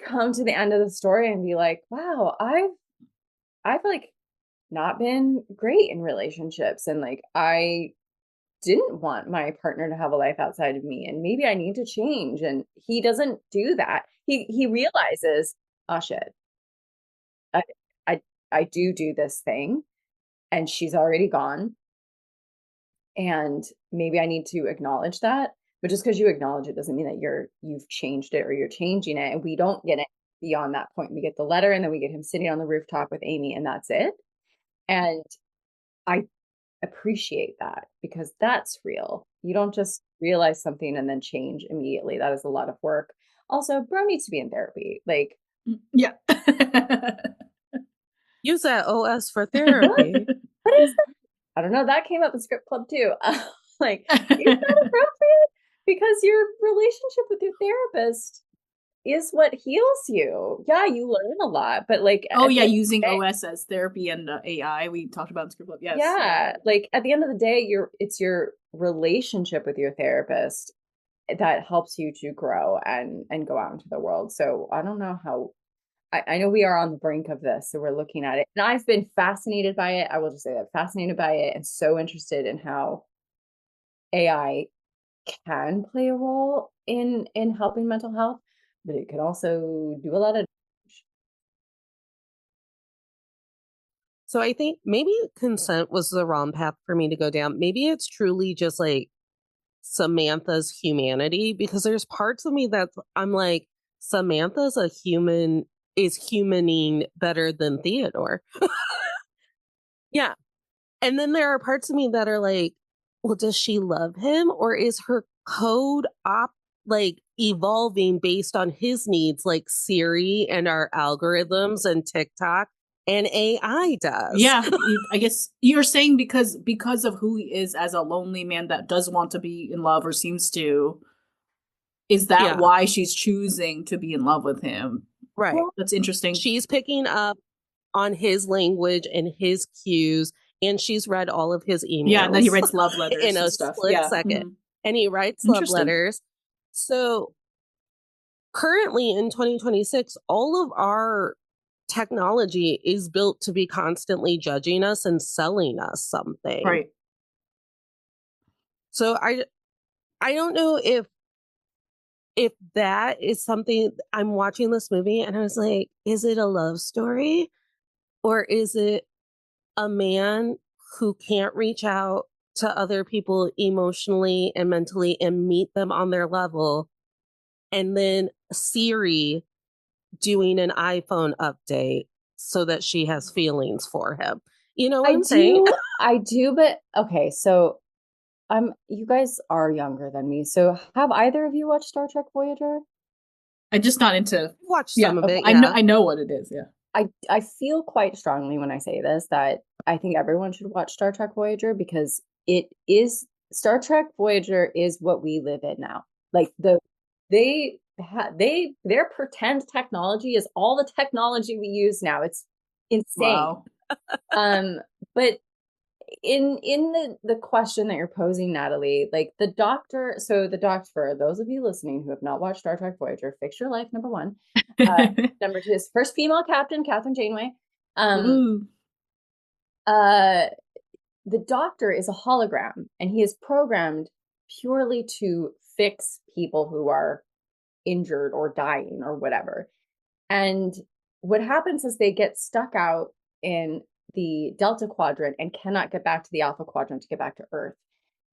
come to the end of the story and be like, wow, I've like not been great in relationships, and like I didn't want my partner to have a life outside of me, and maybe I need to change. And he doesn't do that. He realizes, oh shit, I do this thing, and she's already gone, and maybe I need to acknowledge that. But just because you acknowledge it doesn't mean that you've changed it or you're changing it. And we don't get it beyond that point. We get the letter, and then we get him sitting on the rooftop with Amy, and that's it. And I appreciate that because that's real. You don't just realize something and then change immediately. That is a lot of work. Also, bro needs to be in therapy. Like, yeah. Use that OS for therapy. What is that? I don't know. That came up in script club too. Like, is that appropriate? Because your relationship with your therapist is what heals you. Yeah, you learn a lot, but like, using OS as therapy and AI we talked about in script club. Yes. Yeah, like at the end of the day, it's your relationship with your therapist that helps you to grow and go out into the world. So I don't know how. I know we are on the brink of this, so we're looking at it, and I've been fascinated by it. I will just say that, fascinated by it, and so interested in how AI can play a role in helping mental health, but it could also do a lot of. So I think maybe consent was the wrong path for me to go down. Maybe it's truly just like Samantha's humanity, because there's parts of me that I'm like, Samantha's a human, is humaning better than Theodore. Yeah. And then there are parts of me that are like, well, does she love him, or is her code like evolving based on his needs, like Siri and our algorithms and TikTok and AI does? Yeah, I guess you're saying because of who he is as a lonely man that does want to be in love or seems to. Is that why she's choosing to be in love with him? Right. Well, that's interesting. She's picking up on his language and his cues, and she's read all of his emails. Yeah, and then he writes love letters in a stuff. split second. And he writes love letters. So currently in 2026, all of our technology is built to be constantly judging us and selling us something. Right. So I don't know if that is something. I'm watching this movie and I was like, is it a love story, or is it a man who can't reach out to other people emotionally and mentally and meet them on their level, and then Siri doing an iPhone update so that she has feelings for him? You know what I'm saying? I do, but okay, so you guys are younger than me. So have either of you watched Star Trek Voyager? I'm just not into watch some of it. Yeah. I know what it is. Yeah. I feel quite strongly when I say this that I think everyone should watch Star Trek Voyager, because Star Trek Voyager is what we live in now. Like their pretend technology is all the technology we use now. It's insane. Wow. But in the question that you're posing, Natalie, like the doctor, for those of you listening who have not watched Star Trek Voyager, fix your life, number one. Number two is first female captain, Catherine Janeway. The doctor is a hologram, and he is programmed purely to fix people who are injured or dying or whatever. And what happens is they get stuck out in the Delta Quadrant and cannot get back to the Alpha Quadrant to get back to Earth.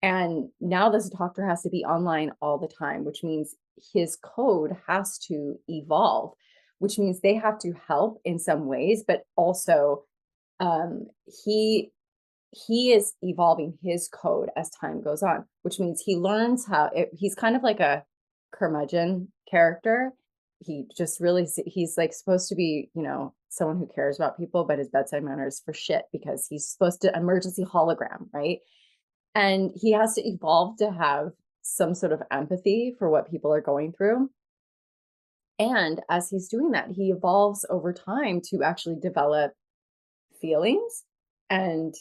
And now this doctor has to be online all the time, which means his code has to evolve, which means they have to help in some ways, but also he is evolving his code as time goes on, which means he learns he's kind of like a curmudgeon character. He just really, he's like supposed to be, someone who cares about people, but his bedside manner is for shit because he's supposed to emergency hologram, right? And he has to evolve to have some sort of empathy for what people are going through. And as he's doing that, he evolves over time to actually develop feelings, and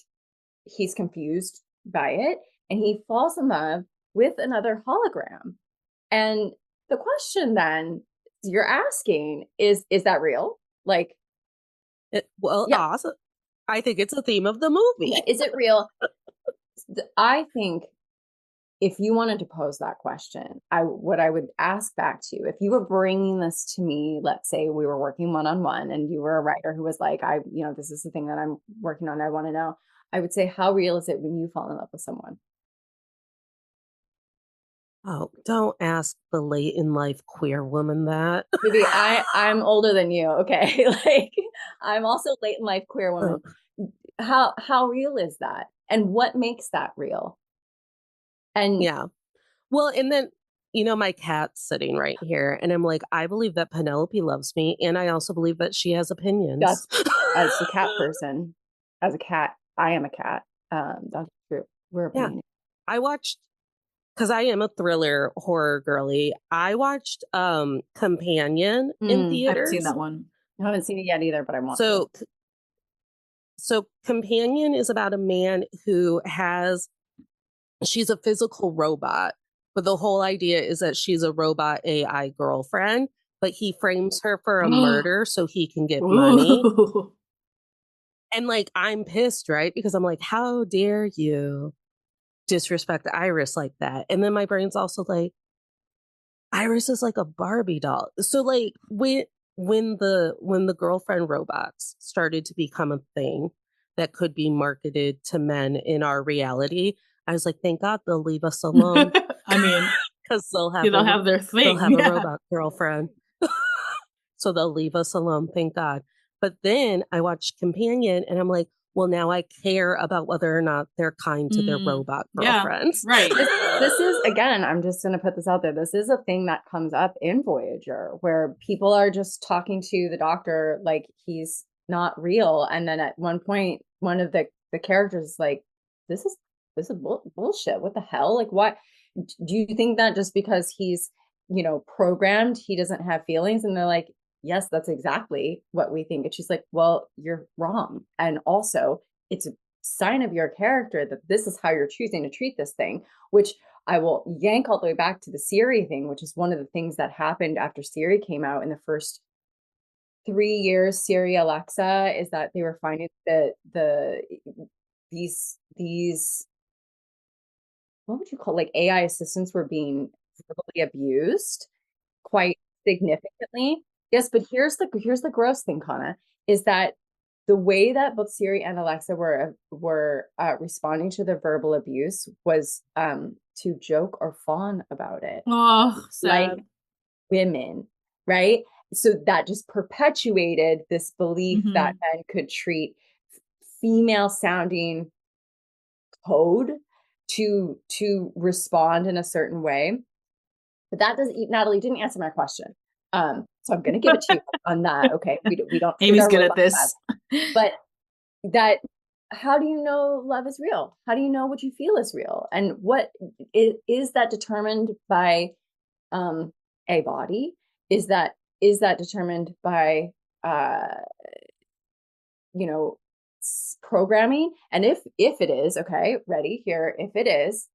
he's confused by it, and he falls in love with another hologram. And the question then you're asking is that real? Like, awesome. I think it's a theme of the movie. Yeah, is it real? I think if you wanted to pose that question, what I would ask back to you, if you were bringing this to me, let's say we were working one-on-one and you were a writer who was like, this is the thing that I'm working on, I want to know, I would say, how real is it when you fall in love with someone? Oh, don't ask the late in life queer woman that. Maybe I'm older than you. Okay. Like, I'm also late in life queer woman. How real is that? And what makes that real? And yeah. Well, and then, my cat's sitting right here, and I'm like, I believe that Penelope loves me, and I also believe that she has opinions. As a cat person, as a cat, I am a cat. That's true. We're opinionated. Yeah. I watched, because I am a thriller horror girly, I watched Companion in theaters. I haven't seen that one. I haven't seen it yet either, but I want to. So Companion is about a man who she's a physical robot, but the whole idea is that she's a robot AI girlfriend, but he frames her for a murder so he can get money. And like, I'm pissed, right? Because I'm like, how dare you disrespect Iris like that? And then my brain's also like, Iris is like a Barbie doll. So like when the girlfriend robots started to become a thing that could be marketed to men in our reality, I was like, thank God they'll leave us alone. I mean, because they'll have their thing. They'll have a robot girlfriend. So they'll leave us alone, thank God. But then I watched Companion and I'm like, well, now I care about whether or not they're kind to their robot girlfriends. Yeah, right. This is, again, I'm just going to put this out there. This is a thing that comes up in Voyager where people are just talking to the doctor like he's not real. And then at one point, one of the characters is like, this is bullshit. What the hell? Like, what? Do you think that just because he's, programmed, he doesn't have feelings? And they're like, yes, that's exactly what we think. And she's like, well, you're wrong. And also, it's a sign of your character that this is how you're choosing to treat this thing, which I will yank all the way back to the Siri thing, which is one of the things that happened after Siri came out in the first 3 years, Siri Alexa, is that they were finding that these what would you call, like, AI assistants were being verbally abused quite significantly. Yes, but here's the gross thing, Kana, is that the way that both Siri and Alexa were responding to the verbal abuse was to joke or fawn about it. Oh, sad. Like women, right? So that just perpetuated this belief that men could treat female sounding code to respond in a certain way. But that doesn't, Natalie didn't answer my question. So I'm going to give it to you on that. Okay. We don't. Amy's good at this. But how do you know love is real? How do you know what you feel is real? And what is that determined by a body? Is that determined by programming? And if it is, okay, ready here, if it is,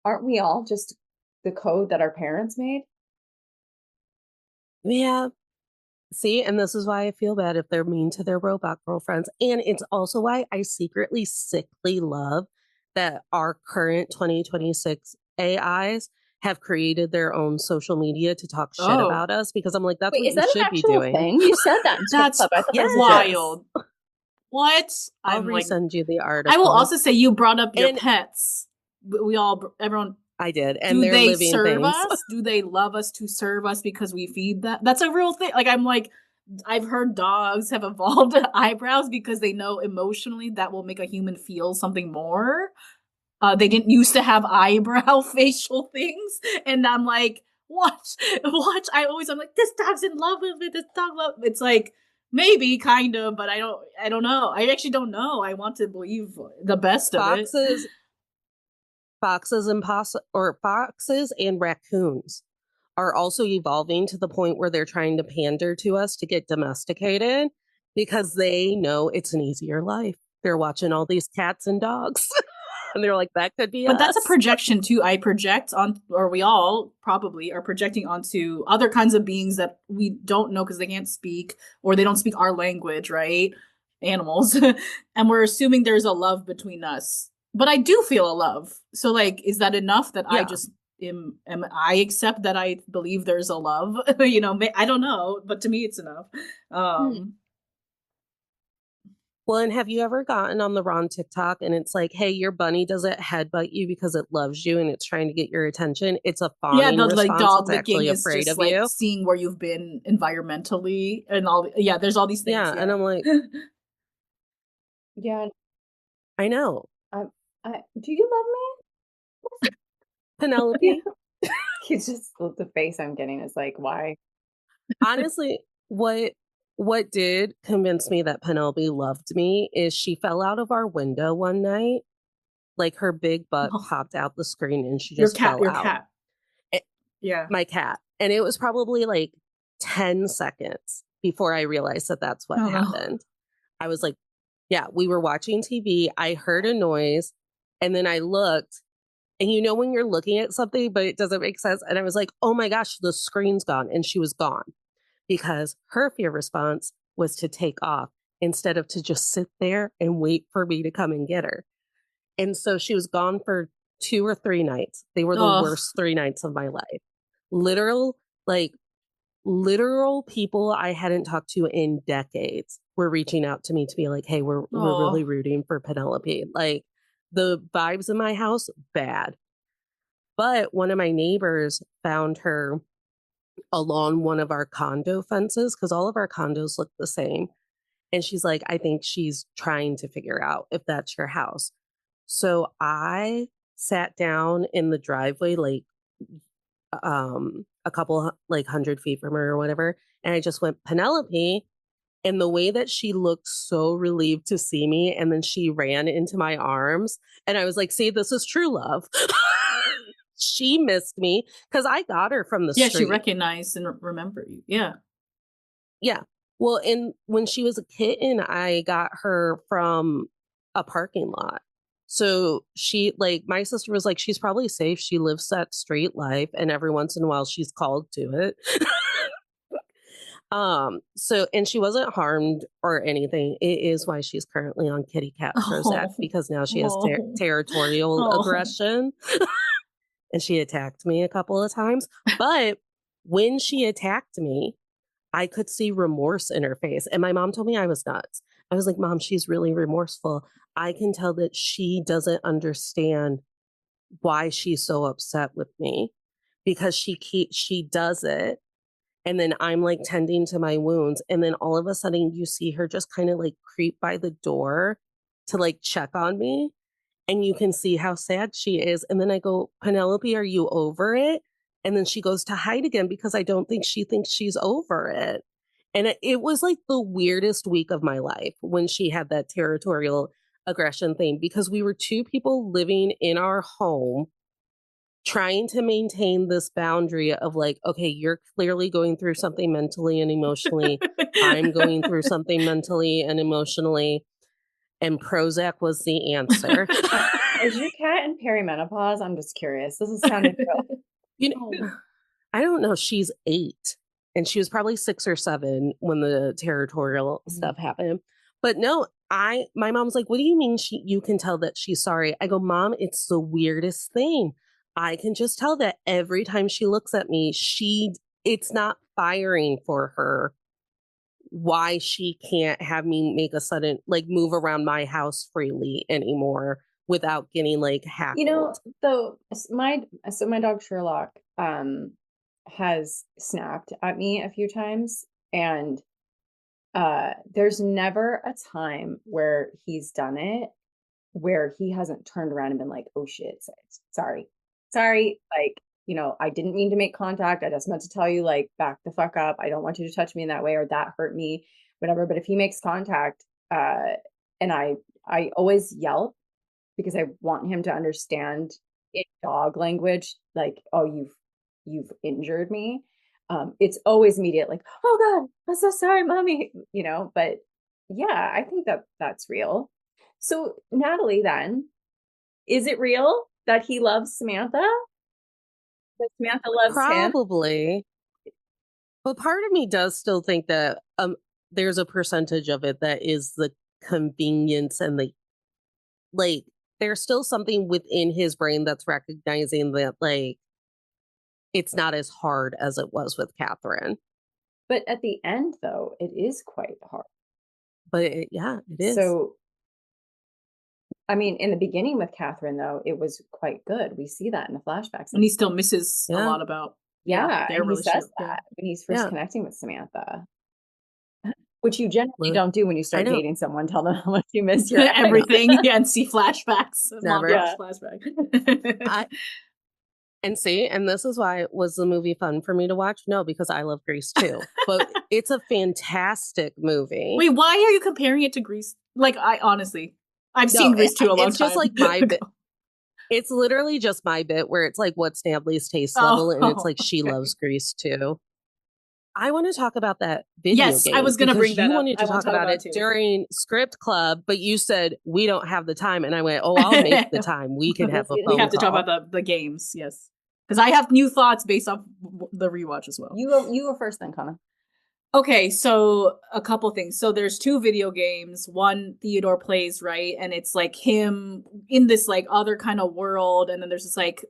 aren't we all just the code that our parents made? Yeah. See, and this is why I feel bad if they're mean to their robot girlfriends. And it's also why I secretly, sickly love that our current 2026 AIs have created their own social media to talk shit about us, because I'm like, that's what you should be doing. Thing? You said that. That's wild. What? I'll resend you the article. I will also say, you brought up your pets. Everyone. I did. And do they living serve things. us? Do they love us to serve us because we feed that? That's a real thing. Like, I'm like, I've heard dogs have evolved eyebrows because they know emotionally that will make a human feel something more. They didn't used to have eyebrow facial things. And I'm like, watch. I'm like, this dog's in love with it. This dog love. It's like, maybe, kind of, but I don't know. I actually don't know. I want to believe the best of it. Foxes and raccoons are also evolving to the point where they're trying to pander to us to get domesticated because they know it's an easier life. They're watching all these cats and dogs. And they're like, that could be us. But that's a projection too. I project on, or we all probably are projecting onto other kinds of beings that we don't know because they can't speak or they don't speak our language, right? Animals. And we're assuming there's a love between us. But I do feel a love. So, like, is that enough that I just am I accept that I believe there's a love? I don't know, but to me it's enough. Well, and have you ever gotten on the wrong TikTok and it's like, hey, your bunny doesn't headbutt you because it loves you and it's trying to get your attention? It's a fawning response. Like dog it's actually is afraid just of you. Seeing where you've been environmentally and all. Yeah, there's all these things. Yeah, and I'm like, yeah, I know. Do you love me, Penelope? He's just the face I'm getting is like, why? Honestly, what did convince me that Penelope loved me is she fell out of our window one night, like her big butt popped out the screen and she just fell out. Cat. Yeah, my cat, and it was probably like 10 seconds before I realized that that's what happened. I was like, yeah, we were watching TV. I heard a noise. And then I looked, and when you're looking at something, but it doesn't make sense. And I was like, oh my gosh, the screen's gone. And she was gone because her fear response was to take off instead of to just sit there and wait for me to come and get her. And so she was gone for 2 or 3 nights. They were the worst 3 nights of my life. Literal people I hadn't talked to in decades were reaching out to me to be like, hey, we're really rooting for Penelope. Like, the vibes in my house, bad. But one of my neighbors found her along one of our condo fences, because all of our condos look the same. And she's like, I think she's trying to figure out if that's your house. So I sat down in the driveway, like a couple like 100 feet from her or whatever. And I just went, Penelope. And the way that she looked so relieved to see me, and then she ran into my arms, and I was like, see, this is true love. She missed me because I got her from the Yeah, street. she recognized and remembered you. Yeah. Yeah. Well, and when she was a kitten, I got her from a parking lot. So she, like, my sister was like, she's probably safe. She lives that street life, and every once in a while she's called to it. So, and she wasn't harmed or anything. It is why she's currently on kitty cat Prozac, because now she has territorial aggression. And she attacked me a couple of times. But when she attacked me, I could see remorse in her face. And my mom told me I was nuts. I was like, Mom, she's really remorseful. I can tell that she doesn't understand why she's so upset with me, because she does it. And then I'm like tending to my wounds. And then all of a sudden you see her just kind of like creep by the door to like check on me. And you can see how sad she is. And then I go, Penelope, are you over it? And then she goes to hide again because I don't think she thinks she's over it. And it was like the weirdest week of my life when she had that territorial aggression thing, because we were two people living in our home trying to maintain this boundary of like, okay, you're clearly going through something mentally and emotionally. I'm going through something mentally and emotionally. And Prozac was the answer. Is your cat in perimenopause? I'm just curious. This is sounding real. You know, I don't know. She's 8, and she was probably 6 or 7 when the territorial stuff happened. But no, my mom's like, what do you mean you can tell that she's sorry? I go, Mom, it's the weirdest thing. I can just tell that every time she looks at me, it's not firing for her why she can't have me make a sudden, like, move around my house freely anymore without getting like hackled. You know, though, my dog Sherlock has snapped at me a few times, and there's never a time where he's done it where he hasn't turned around and been like, oh shit, sorry, like, you know, I didn't mean to make contact. I just meant to tell you, like, back the fuck up. I don't want you to touch me in that way, or that hurt me, whatever. But if he makes contact, and I always yelp because I want him to understand in dog language, like, oh, you've injured me. It's always immediate, like, oh God, I'm so sorry, mommy, you know. But yeah, I think that's real. So Natalie, then, is it real that he loves Samantha? That Samantha loves him? Probably. But part of me does still think that there's a percentage of it that is the convenience and the, like, there's still something within his brain that's recognizing that, like, it's not as hard as it was with Catherine. But at the end, though, it is quite hard. But yeah, it is. So, I mean, in the beginning with Catherine, though, it was quite good. We see that in the flashbacks. And he still misses a lot about their relationship. He says that when he's first connecting with Samantha. Which you generally don't do when you start dating someone. Tell them how much you miss your everything. Yeah, and see flashbacks. Never. Flashback. And see, and this is why, was the movie fun for me to watch? No, because I love Grease too. But it's a fantastic movie. Wait, why are you comparing it to Grease? Like, I've seen Grease too a long time. It's just like my bit. It's literally just my bit where it's like, what's Natalie's taste level? And it's like, she loves Grease too. I want to talk about that video game. Yes, I was going to bring that up. You wanted to talk about it during Script Club, but you said, we don't have the time. And I went, oh, I'll make the time. We can have a phone call. We have to talk about the games, yes. Because I have new thoughts based off the rewatch as well. You go first then, Kana. Okay, so a couple things. So there's 2 video games. One Theodore plays, right? And it's like him in this like other kind of world. And then there's this like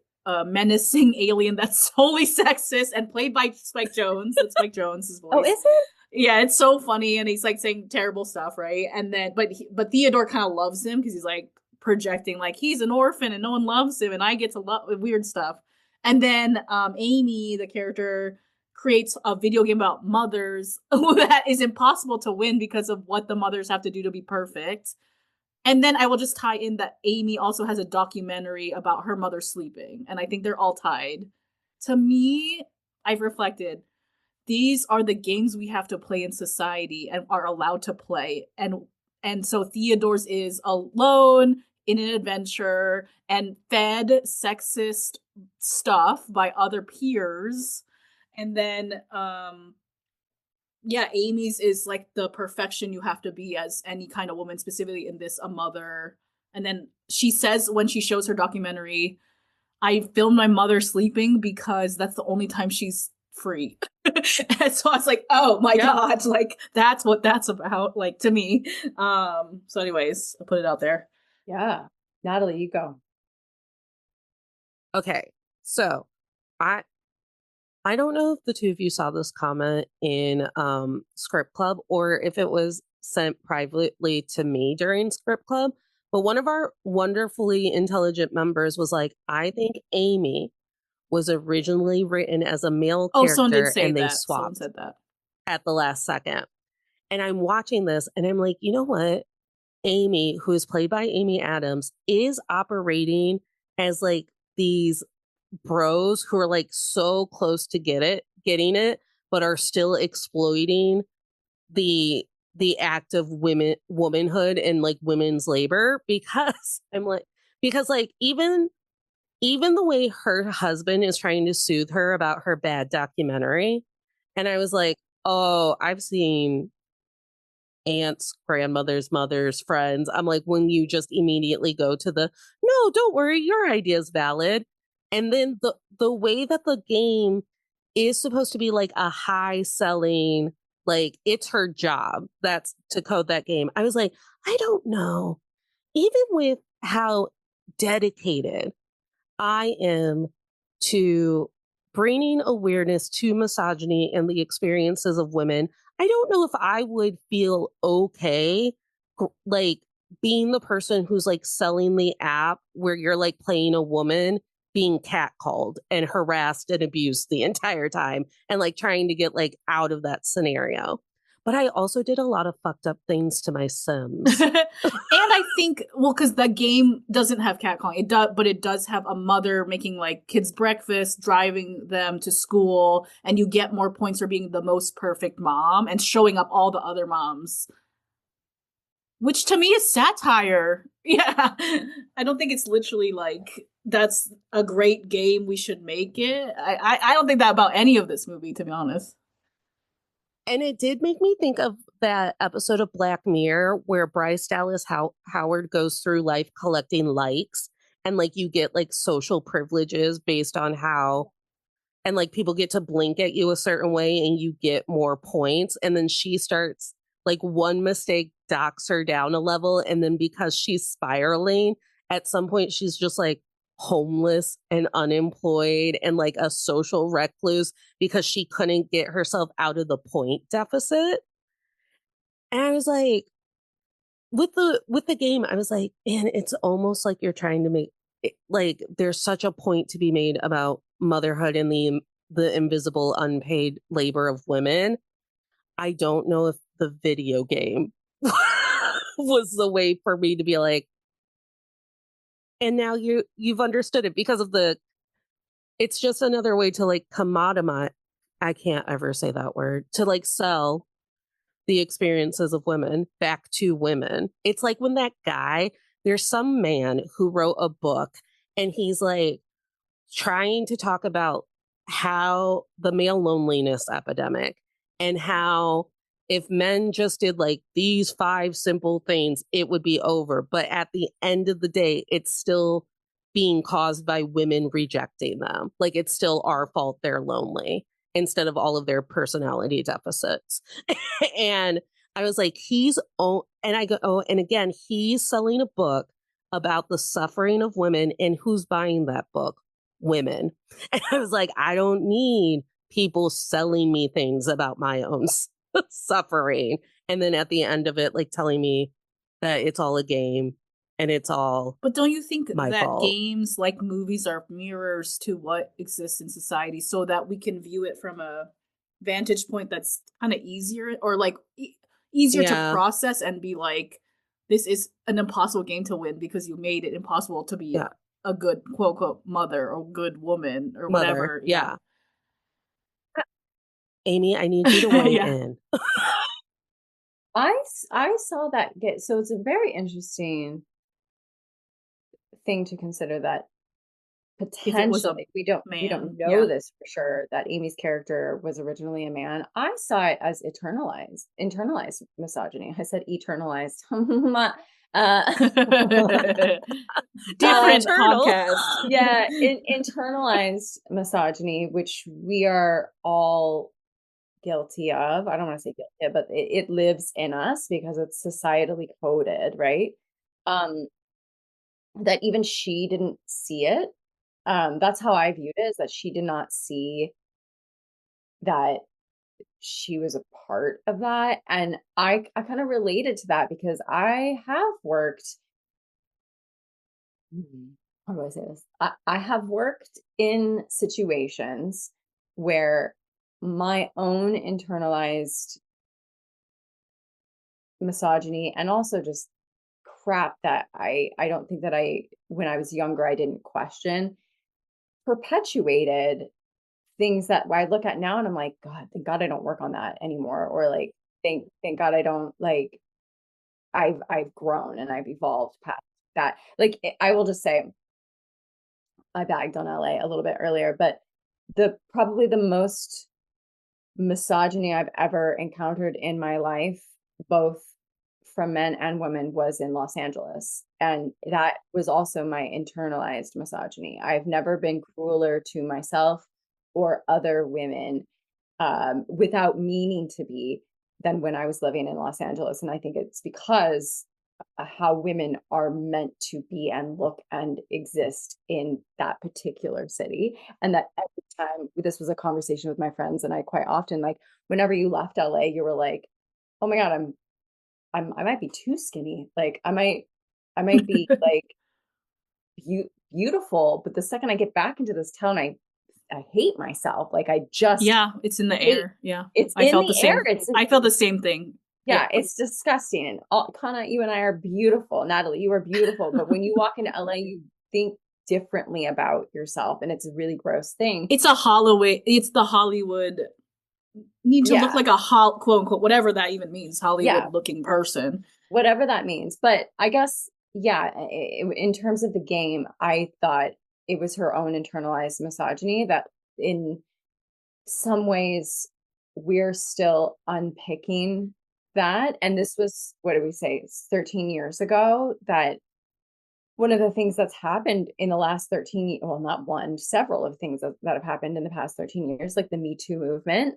menacing alien that's totally sexist and played by Spike Jonze. That's Spike Jonze's voice. Oh, is it? Yeah, it's so funny. And he's like saying terrible stuff, right? And then, but Theodore kind of loves him because he's like projecting like he's an orphan and no one loves him and I get to love weird stuff. And then Amy, the character, creates a video game about mothers that is impossible to win because of what the mothers have to do to be perfect. And then I will just tie in that Amy also has a documentary about her mother sleeping. And I think they're all tied. To me, I've reflected, these are the games we have to play in society and are allowed to play. And so Theodore's is alone in an adventure and fed sexist stuff by other peers. And then Amy's is like the perfection you have to be as any kind of woman, specifically in this, a mother. And then she says when she shows her documentary, I filmed my mother sleeping because that's the only time she's free. And so I was like, oh my God, like that's what that's about, like, to me. So anyways, I put it out there. Yeah. Natalie, you go. Okay. So I don't know if the two of you saw this comment in Script Club or if it was sent privately to me during Script Club, but one of our wonderfully intelligent members was like, I think Amy was originally written as a male character, someone did say and they that. swapped Someone said that at the last second. And I'm watching this and I'm like, you know what? Amy, who is played by Amy Adams, is operating as like these bros who are like so close to getting it, but are still exploiting the act of womanhood and like women's labor. Because even the way her husband is trying to soothe her about her bad documentary, and I was like, oh, I've seen aunts, grandmothers, mothers, friends. I'm like, when you just immediately go to no, don't worry, your idea is valid. And then the way that the game is supposed to be like a high selling, like it's her job, that's to code that game. I was like, I don't know. Even with how dedicated I am to bringing awareness to misogyny and the experiences of women, I don't know if I would feel okay, like being the person who's like selling the app where you're like playing a woman being catcalled and harassed and abused the entire time and like trying to get like out of that scenario. But I also did a lot of fucked up things to my Sims. And I think, well, because the game doesn't have catcalling, but it does have a mother making like kids breakfast, driving them to school, and you get more points for being the most perfect mom and showing up all the other moms, which to me is satire. Yeah, I don't think it's literally like that's a great game, we should make it. I don't think that about any of this movie, to be honest. And it did make me think of that episode of Black Mirror where Bryce Dallas Howard goes through life collecting likes, and like you get like social privileges based on how, and like people get to blink at you a certain way and you get more points. And then she starts, like, one mistake docks her down a level. And then because she's spiraling, at some point she's just like homeless and unemployed and like a social recluse because she couldn't get herself out of the point deficit. And I was like, with the game, I was like, man, it's almost like you're trying to make it, like there's such a point to be made about motherhood and the invisible unpaid labor of women. I don't know if the video game was the way for me to be like, and now you've understood it because of it's just another way to like commodify. I can't ever say that word, to like sell the experiences of women back to women. It's like when that guy, there's some man who wrote a book and he's like trying to talk about how the male loneliness epidemic and how if men just did like these 5 simple things, it would be over. But at the end of the day, it's still being caused by women rejecting them. Like it's still our fault they're lonely instead of all of their personality deficits. And I was like, and I go, oh, and again, he's selling a book about the suffering of women, and who's buying that book? Women. And I was like, I don't need people selling me things about my own suffering. And then at the end of it, like telling me that it's all a game and it's all But don't you think my that fault. games, like movies, are mirrors to what exists in society, so that we can view it from a vantage point that's kind of easier, or like easier to process and be like, this is an impossible game to win because you made it impossible to be a good quote unquote mother or good woman or whatever. Yeah. Amy, I need you to weigh in. I saw that so it's a very interesting thing to consider, that potentially we don't know this for sure, that Amy's character was originally a man. I saw it as internalized misogyny. I said eternalized. Different podcast. Yeah, internalized misogyny, which we are all guilty of. I don't want to say guilty, but it lives in us because it's societally coded, right? That even she didn't see it. That's how I viewed it, is that she did not see that she was a part of that. And I kind of related to that because I have worked, how do I say this? I have worked in situations where my own internalized misogyny, and also just crap that I don't think that when I was younger, I didn't question, perpetuated things that I look at now and I'm like, God, thank God I don't work on that anymore. Or like, thank God I don't, like, I've grown and I've evolved past that. Like, I will just say, I bagged on LA a little bit earlier, but probably the most misogyny I've ever encountered in my life, both from men and women, was in Los Angeles. And that was also my internalized misogyny. I've never been crueler to myself or other women without meaning to be than when I was living in Los Angeles. And I think it's because how women are meant to be and look and exist in that particular city. And that every time, this was a conversation with my friends, and I quite often, like, whenever you left LA, you were like, oh my God, I might be too skinny. Like, I might be like beautiful, but the second I get back into this town, I hate myself. Like, I just, it's in the air. Yeah, it's in the air. I felt the same thing. Yeah, it's disgusting. And Kana, you and I are beautiful. Natalie, you are beautiful. But when you walk into LA, you think differently about yourself, and it's a really gross thing. It's the Hollywood need to look like a quote unquote, whatever that even means, Hollywood looking person. Whatever that means. But I guess, in terms of the game, I thought it was her own internalized misogyny that in some ways we're still unpicking that. And this was, what did we say, 13 years ago, that one of the things that's happened in the last 13, well, not one, several of things that have happened in the past 13 years, like the Me Too movement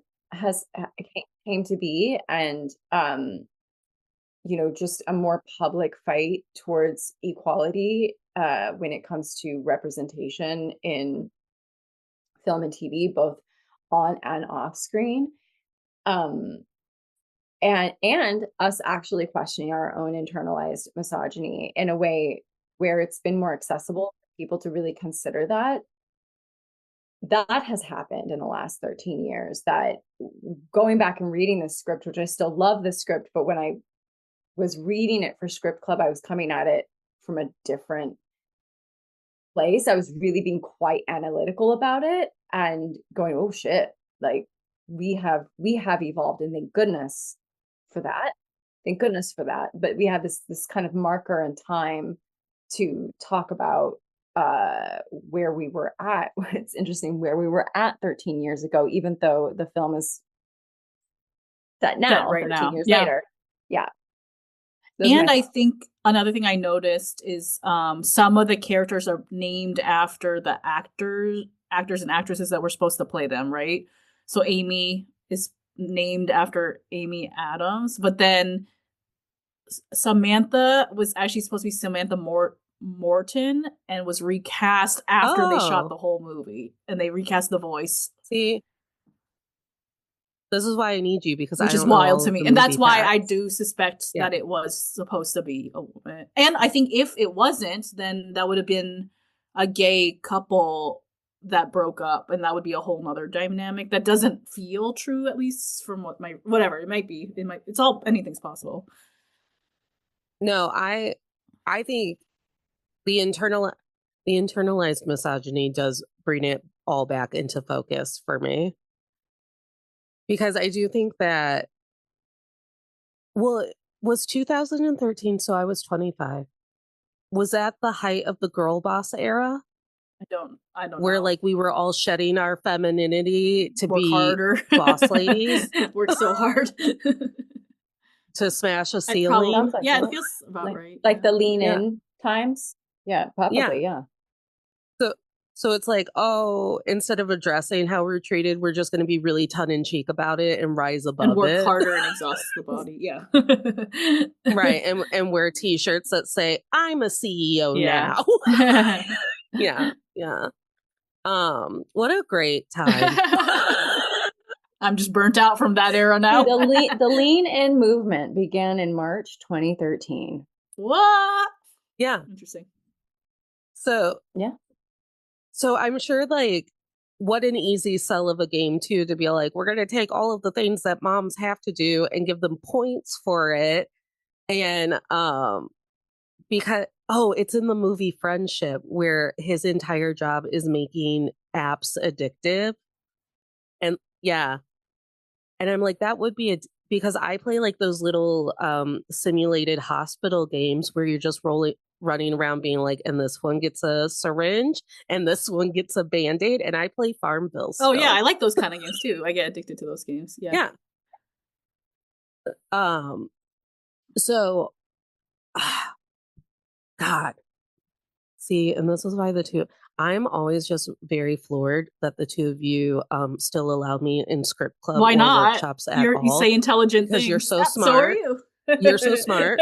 came to be. And, just a more public fight towards equality when it comes to representation in film and TV, both on and off screen. And us actually questioning our own internalized misogyny in a way where it's been more accessible for people to really consider that. That has happened in the last 13 years, that going back and reading this script, which I still love this script, but when I was reading it for Script Club, I was coming at it from a different place. I was really being quite analytical about it and going, oh shit, like we have evolved, and thank goodness for that. Thank goodness for that. But we have this kind of marker in time to talk about where we were at. It's interesting where we were at 13 years ago, even though the film is set now, right 13 now. Years later. Yeah. And I think another thing I noticed is some of the characters are named after the actors and actresses that were supposed to play them, right? So Amy is named after Amy Adams, but then Samantha was actually supposed to be Samantha Morton and was recast after they shot the whole movie, and they recast the voice. See, This is why I need you, because which I is don't know wild all to of me. the And that's movie why facts. I do suspect that it was supposed to be a woman. And I think if it wasn't, then that would have been a gay couple that broke up, and that would be a whole nother dynamic that doesn't feel true, at least from what whatever it might be. It's all, anything's possible. No, I think the internalized misogyny does bring it all back into focus for me, because I do think that, well, it was 2013, so I was 25. Was that the height of the girl boss era? I don't Where know. like we were all shedding our femininity to Work be harder. boss ladies, Work so hard. to smash a ceiling. Sounds like Yeah, it. it feels about right. Like yeah. the lean in times. Yeah, probably. Yeah. So it's like, oh, instead of addressing how we're treated, we're just going to be really tongue-in-cheek about it and rise above and work it. harder and exhaust the body. Yeah. Right. And wear t-shirts that say, I'm a CEO now. Yeah. Yeah. What a great time. I'm just burnt out from that era now. The lean in movement began in March 2013. What? Yeah. Interesting. So yeah. So I'm sure, like, what an easy sell of a game too, to be like, we're going to take all of the things that moms have to do and give them points for it. And because it's in the movie Friendship, where his entire job is making apps addictive. And yeah. And I'm like, that would be because I play like those little simulated hospital games where you're just running around being like, and this one gets a syringe and this one gets a Band-Aid, and I play Farmville still. Oh yeah, I like those kind of games too. I get addicted to those games. Yeah. So God. See, and this is why I'm always just very floored that the two of you still allowed me in script club Why or not? workshops at all. You say intelligent because things. you're so Yeah, smart. So are you. You're so smart.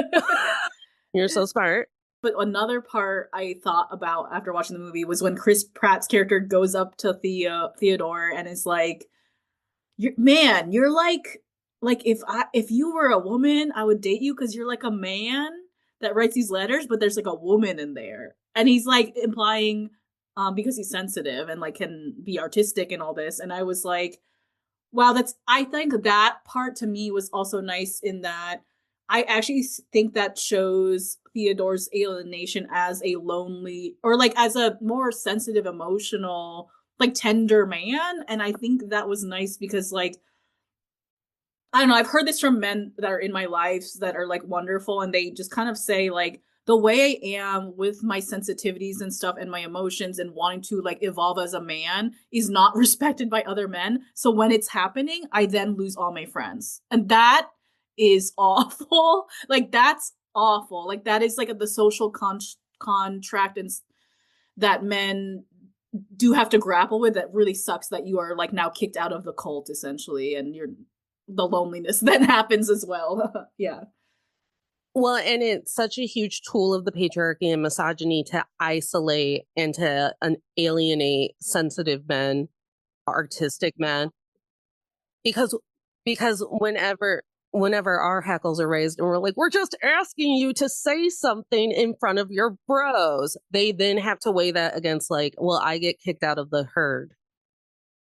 You're so smart. But another part I thought about after watching the movie was when Chris Pratt's character goes up to Theodore and is like, you're like if you were a woman, I would date you because you're like a man that writes these letters, but there's like a woman in there." And he's like implying because he's sensitive and like can be artistic and all this. And I was like, wow, I think that part to me was also nice in that I actually think that shows Theodore's alienation as a lonely, or like as a more sensitive, emotional, like tender man. And I think that was nice because, like, I don't know, I've heard this from men that are in my lives that are like wonderful, and they just kind of say like, the way I am with my sensitivities and stuff and my emotions and wanting to like evolve as a man is not respected by other men. So when it's happening, I then lose all my friends. And that is awful. Like, that's awful. Like, that is like the social contract and that men do have to grapple with. That really sucks that you are like now kicked out of the cult essentially, and the loneliness then happens as well. Yeah. Well, and it's such a huge tool of the patriarchy and misogyny to isolate and to alienate sensitive men, artistic men. Because whenever our hackles are raised and we're like, we're just asking you to say something in front of your bros, they then have to weigh that against like, well, I get kicked out of the herd.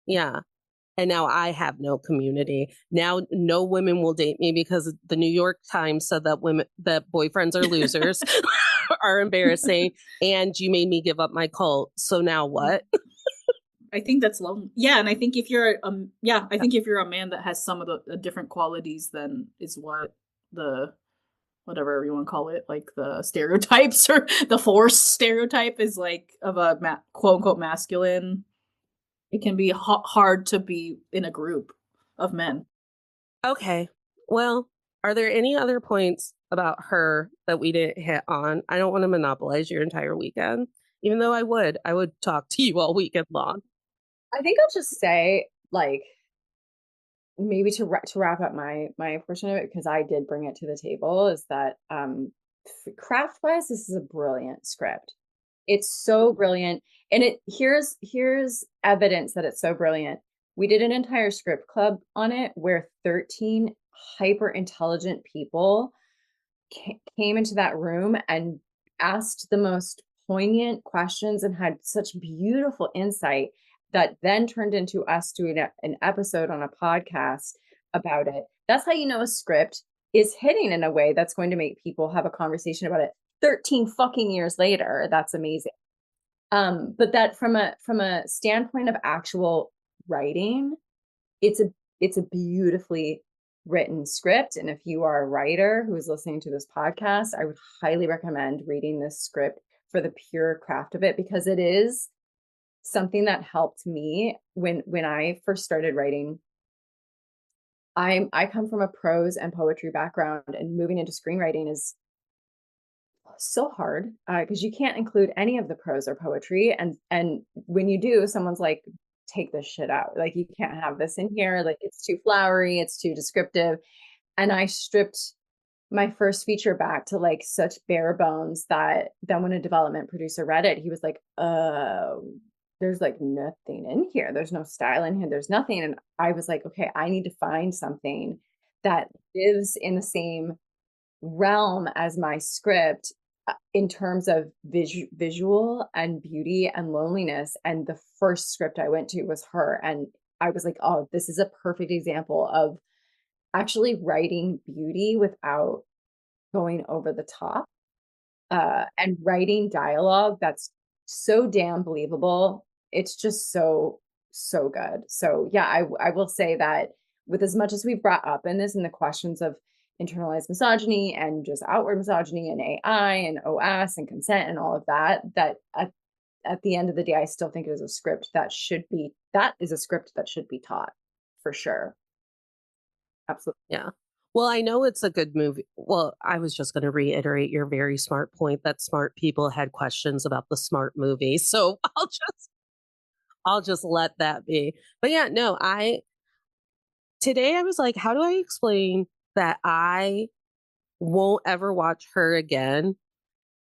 Yeah. And now I have no community. Now no women will date me because the New York Times said that boyfriends are losers, are embarrassing, and you made me give up my cult. So now what? I think that's lonely. Yeah, and I think if you're if you're a man that has some of the different qualities, then is what the whatever you want to call it, like the stereotypes or the forced stereotype is like of a quote unquote masculine. It can be hard to be in a group of men. Okay. Well, are there any other points about her that we didn't hit on? I don't want to monopolize your entire weekend, even though I would talk to you all weekend long. I think I'll just say, like, maybe to wrap up my portion of it, because I did bring it to the table, is that craft wise, this is a brilliant script. It's so brilliant. And here's evidence that it's so brilliant. we did an entire script club on it where 13 hyper intelligent people came into that room and asked the most poignant questions and had such beautiful insight that then turned into us doing an episode on a podcast about it. That's how you know a script is hitting in a way that's going to make people have a conversation about it 13 fucking years later. That's amazing. But that from a standpoint of actual writing, it's a beautifully written script. And if you are a writer who is listening to this podcast, I would highly recommend reading this script for the pure craft of it, because it is something that helped me when I first started writing. I come from a prose and poetry background, and moving into screenwriting is so hard because you can't include any of the prose or poetry, and when you do, someone's like, take this shit out, like you can't have this in here, like it's too flowery, it's too descriptive. And I stripped my first feature back to like such bare bones that then when a development producer read it, he was like, there's like nothing in here, there's no style in here, there's nothing. And I was like, okay, I need to find something that lives in the same realm as my script in terms of visual and beauty and loneliness. And the first script I went to was her. And I was like, oh, this is a perfect example of actually writing beauty without going over the top, and writing dialogue that's so damn believable. It's just so good. So yeah, I will say that with as much as we've brought up in this and the questions of internalized misogyny and just outward misogyny and AI and OS and consent and all of that, that at the end of the day, I still think it is a script that should be taught for sure. Absolutely. Yeah. Well, I know it's a good movie. Well, I was just going to reiterate your very smart point that smart people had questions about the smart movie. So I'll just let that be. But yeah, no, today I was like, how do I explain that I won't ever watch her again?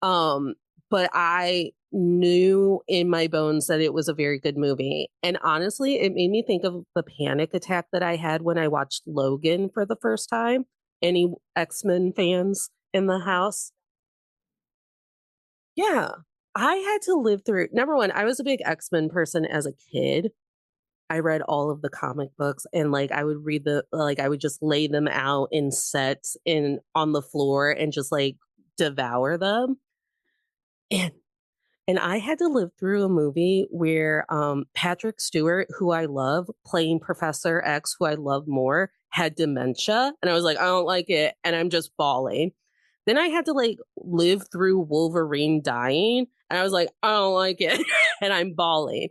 But I knew in my bones that it was a very good movie. And honestly, it made me think of the panic attack that I had when I watched Logan for the first time. Any X-Men fans in the house? Yeah. I had to live through, number one, I was a big X-Men person as a kid. I read all of the comic books, and like I would read I would just lay them out in sets on the floor and just like devour them. And I had to live through a movie where Patrick Stewart, who I love, playing Professor X, who I love more, had dementia. And I was like, I don't like it. And I'm just bawling. Then I had to like live through Wolverine dying. And I was like, I don't like it. And I'm bawling.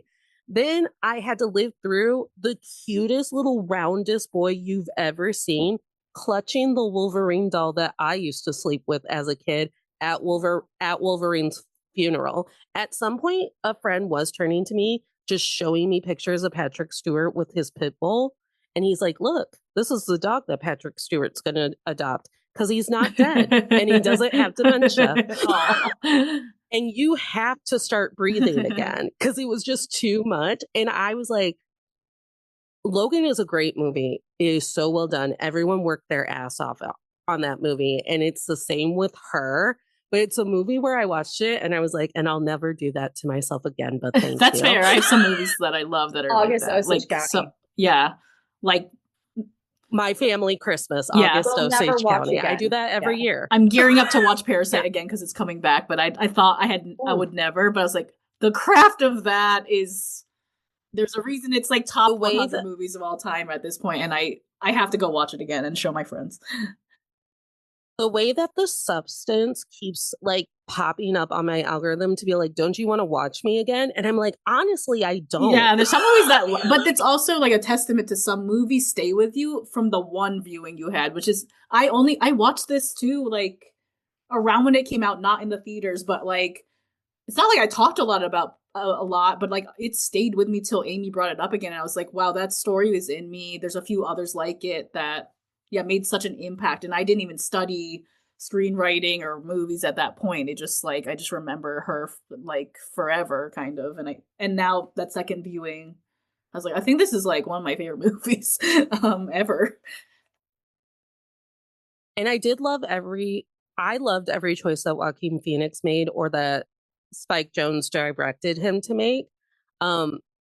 Then I had to live through the cutest little roundest boy you've ever seen clutching the Wolverine doll that I used to sleep with as a kid at Wolverine's funeral. At some point, a friend was turning to me, just showing me pictures of Patrick Stewart with his pit bull. And he's like, look, this is the dog that Patrick Stewart's going to adopt because he's not dead and he doesn't have dementia. And you have to start breathing again because it was just too much. And I was like, Logan is a great movie. It is so well done. Everyone worked their ass off on that movie. And it's the same with her. But it's a movie where I watched it and I was like, and I'll never do that to myself again. But thank That's you. fair. I have some movies that I love that are August like that. Osage County. Yeah. Like My Family Christmas, Yeah. August We'll never Osage watch County. again. I do that every year. I'm gearing up to watch Parasite again because it's coming back, but I thought I would never, but I was like, the craft of that is, there's a reason it's like top 100 movies of all time at this point, and I have to go watch it again and show my friends. The way that the substance keeps like popping up on my algorithm to be like, don't you want to watch me again? And I'm like, honestly, I don't. Yeah, there's some movies that, but it's also like a testament to some movies stay with you from the one viewing you had, which is, I watched this too, like around when it came out, not in the theaters, but like, it's not like I talked a lot, but like it stayed with me till Amy brought it up again. And I was like, wow, that story is in me. There's a few others like it that, yeah, made such an impact. And I didn't even study screenwriting or movies at that point. It just like, I just remember her like forever kind of. And now that second viewing, I was like, I think this is like one of my favorite movies ever. And I loved every choice that Joaquin Phoenix made or that Spike Jonze directed him to make.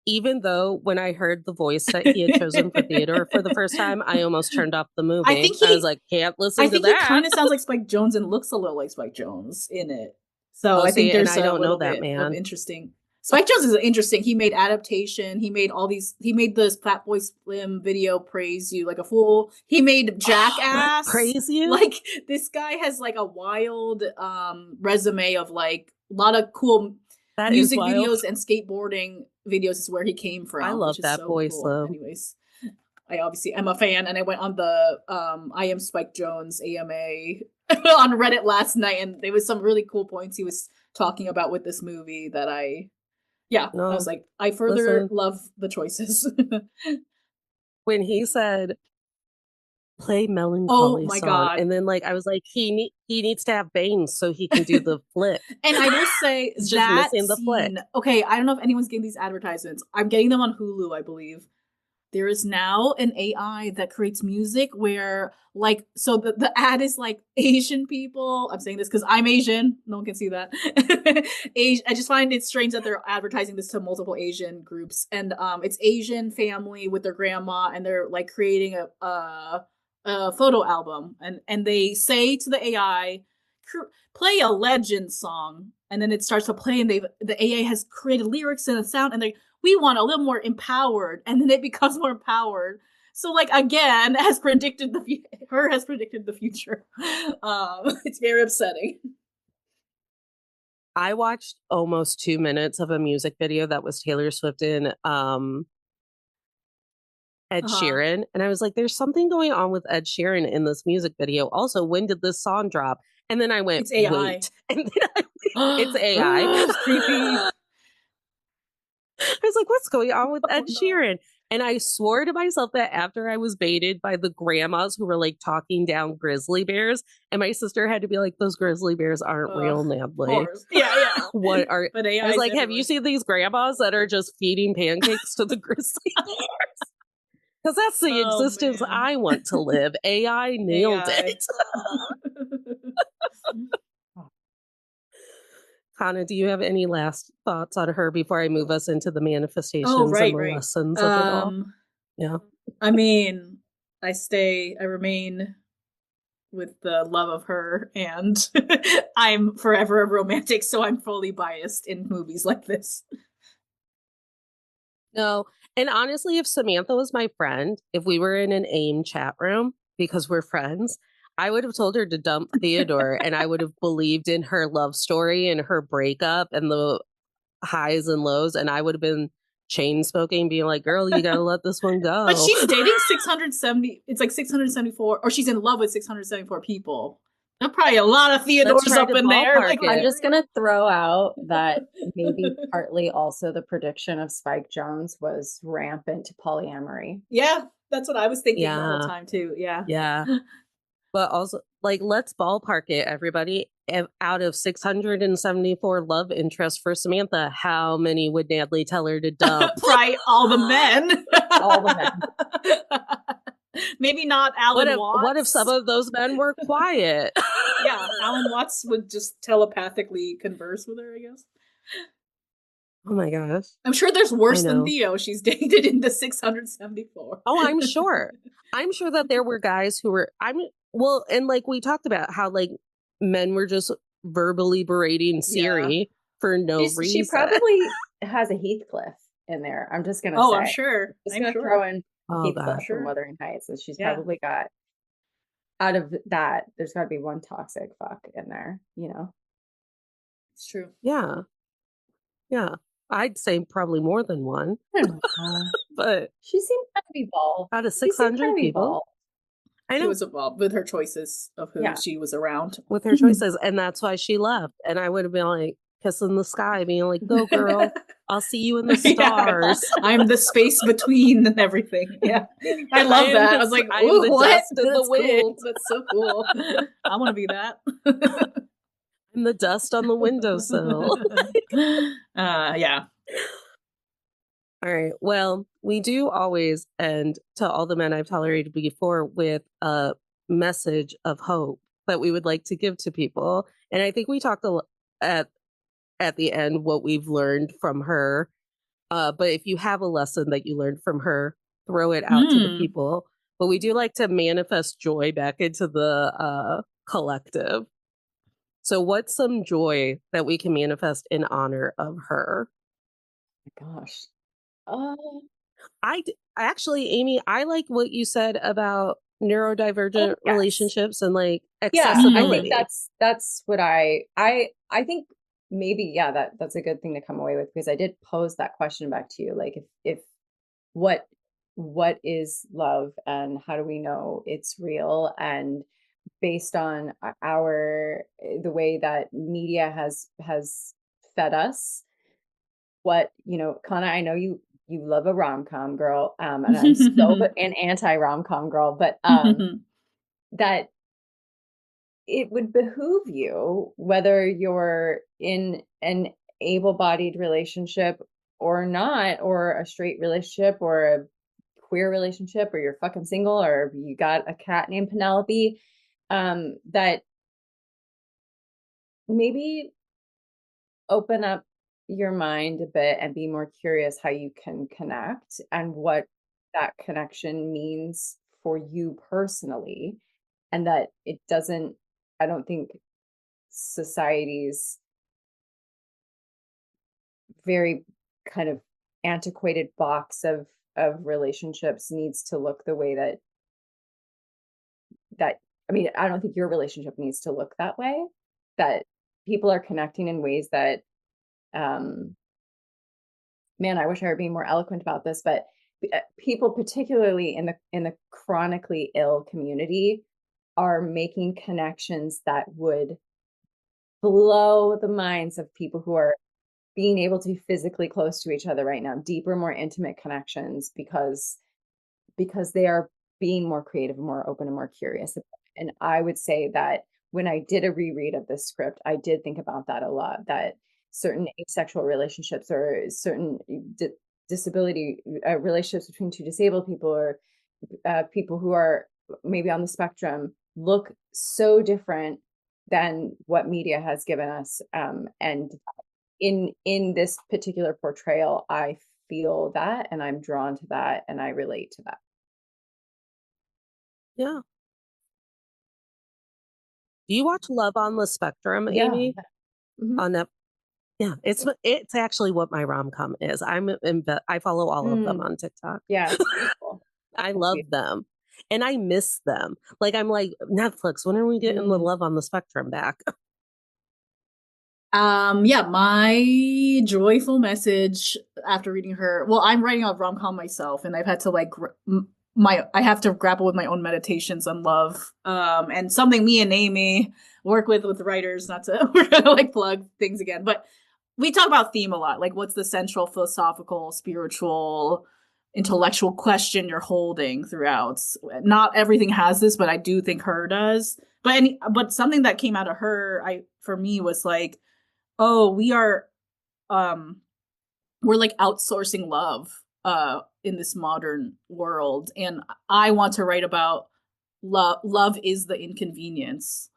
Even though when I heard the voice that he had chosen for Theodore for the first time, I almost turned off the movie. I was like, can't listen to that. I think he kind of sounds like Spike Jonze and looks a little like Spike Jonze in it. So I think there's a little bit of interesting. Spike Jonze is interesting. He made Adaptation. He made this Fatboy Slim video, Praise You Like a Fool. He made Jackass. Praise You? Like, this guy has like a wild resume of like a lot of cool music videos and skateboarding videos is where he came from. I love that boy Slim. Anyways, I'm a fan, and I went on the I Am Spike Jonze AMA on Reddit last night, and there was some really cool points he was talking about with this movie that I was like, I further love the choices. When he said, play Melancholy oh my song, God. and then like I was like, he needs to have bangs so he can do the flick. And I will say it's that just missing the flick. Okay, I don't know if anyone's getting these advertisements. I'm getting them on Hulu, I believe. There is now an AI that creates music where, like, so the ad is like Asian people. I'm saying this because I'm Asian. No one can see that. I just find it strange that they're advertising this to multiple Asian groups. And it's Asian family with their grandma, and they're like creating a photo album. And they say to the AI, play a legend song. And then it starts to play, and the AI has created lyrics and a sound, and we want a little more empowered, and then it becomes more empowered. So, like, again, has predicted the future. It's very upsetting. I watched almost 2 minutes of a music video that was Taylor Swift and Ed Sheeran, and I was like, "There's something going on with Ed Sheeran in this music video." Also, when did this song drop? And then I went, "It's AI." Wait. And then it's AI. It's creepy. I was like, what's going on with Ed Sheeran? And I swore to myself that after I was baited by the grandmas who were like talking down grizzly bears, and my sister had to be like, those grizzly bears aren't real, Natalie. Yeah. What are I was like, have you seen these grandmas that are just feeding pancakes to the grizzly bears? Because that's the existence I want to live. AI nailed it. Kana, do you have any last thoughts on her before I move us into the manifestations and the lessons of it all? Yeah. I mean, I remain with the love of her, and I'm forever a romantic, so I'm fully biased in movies like this. No, and honestly, if Samantha was my friend, if we were in an AIM chat room, because we're friends, I would have told her to dump Theodore, and I would have believed in her love story and her breakup and the highs and lows, and I would have been chain smoking, being like, girl, you gotta let this one go. But she's dating 670, it's like 674, or she's in love with 674 people. There's probably a lot of Theodores up in there. Like, I'm just gonna throw out that maybe partly also the prediction of Spike Jonze was rampant polyamory. Yeah, that's what I was thinking the whole time too. Yeah. But also, like, let's ballpark it, everybody. Out of 674 love interests for Samantha, how many would Natalie tell her to dump? Right, all the men. All the men. Maybe not Alan Watts. What if some of those men were quiet? Yeah, Alan Watts would just telepathically converse with her, I guess. Oh my gosh. I'm sure there's worse than Theo she's dated in the 674. Oh, I'm sure. I'm sure that there were guys who were, and like we talked about how like men were just verbally berating Siri for no reason. She probably has a Heathcliff in there. I'm just gonna say. I'm sure. Just gonna throw in Heathcliff from Wuthering Heights, and she's probably got, out of that, there's got to be one toxic fuck in there. You know, it's true. Yeah. I'd say probably more than one. I don't know. But she seemed kind of evolved. Out of 600 people. I know. She was involved with her choices of who she was around. With her choices. And that's why she left. And I would have been like, kissing the sky, being like, go girl, I'll see you in the stars. I'm the space between and everything. Yeah. I love that. I was like, ooh, the what? Dust in the wind. Cool. That's so cool. I want to be that. And the dust on the windowsill. Yeah. All right. Well, we do always end to all the men I've tolerated before with a message of hope that we would like to give to people. And I think we talked at at the end what we've learned from her. But if you have a lesson that you learned from her, throw it out to the people. But we do like to manifest joy back into the collective. So what's some joy that we can manifest in honor of her? Oh my gosh. Actually, Amy, I like what you said about neurodivergent yes. relationships and like Yeah, accessibility. I think that's what I think maybe, yeah, that's a good thing to come away with, because I did pose that question back to you. Like if what is love and how do we know it's real? And based on the way that media has fed us, what, Kana, I know you love a rom-com, girl, and I'm so an anti rom-com girl, but that it would behoove you, whether you're in an able-bodied relationship or not, or a straight relationship or a queer relationship, or you're fucking single, or you got a cat named Penelope, that maybe open up your mind a bit and be more curious how you can connect and what that connection means for you personally. And that it doesn't, I don't think society's very kind of antiquated box of relationships needs to look the way that I mean, I don't think your relationship needs to look that way. That people are connecting in ways that man, I wish I were being more eloquent about this, but people, particularly in the chronically ill community, are making connections that would blow the minds of people who are being able to be physically close to each other right now, deeper, more intimate connections, because they are being more creative and more open and more curious. And I would say that when I did a reread of this script, I did think about that a lot, that certain asexual relationships or certain disability relationships between two disabled people, or people who are maybe on the spectrum, look so different than what media has given us. And in this particular portrayal, I feel that, and I'm drawn to that, and I relate to that. Yeah. Do you watch Love on the Spectrum, Yeah. Amy? Mhm. On Netflix? Yeah, it's actually what my rom-com is. I follow all of them on TikTok. Yeah, it's beautiful. I love them. And I miss them. Like, I'm like, Netflix, when are we getting the Love on the Spectrum back? Yeah, my joyful message after reading her. Well, I'm writing a rom-com myself, and I've had to like I have to grapple with my own meditations on love. And something me and Amy work with writers, not to we're gonna like plug things again, but we talk about theme a lot. Like, what's the central philosophical, spiritual, intellectual question you're holding throughout? Not everything has this, but I do think her does. But something that came out of her, for me, was like, oh, we're like outsourcing love in this modern world, and I want to write about love is the inconvenience.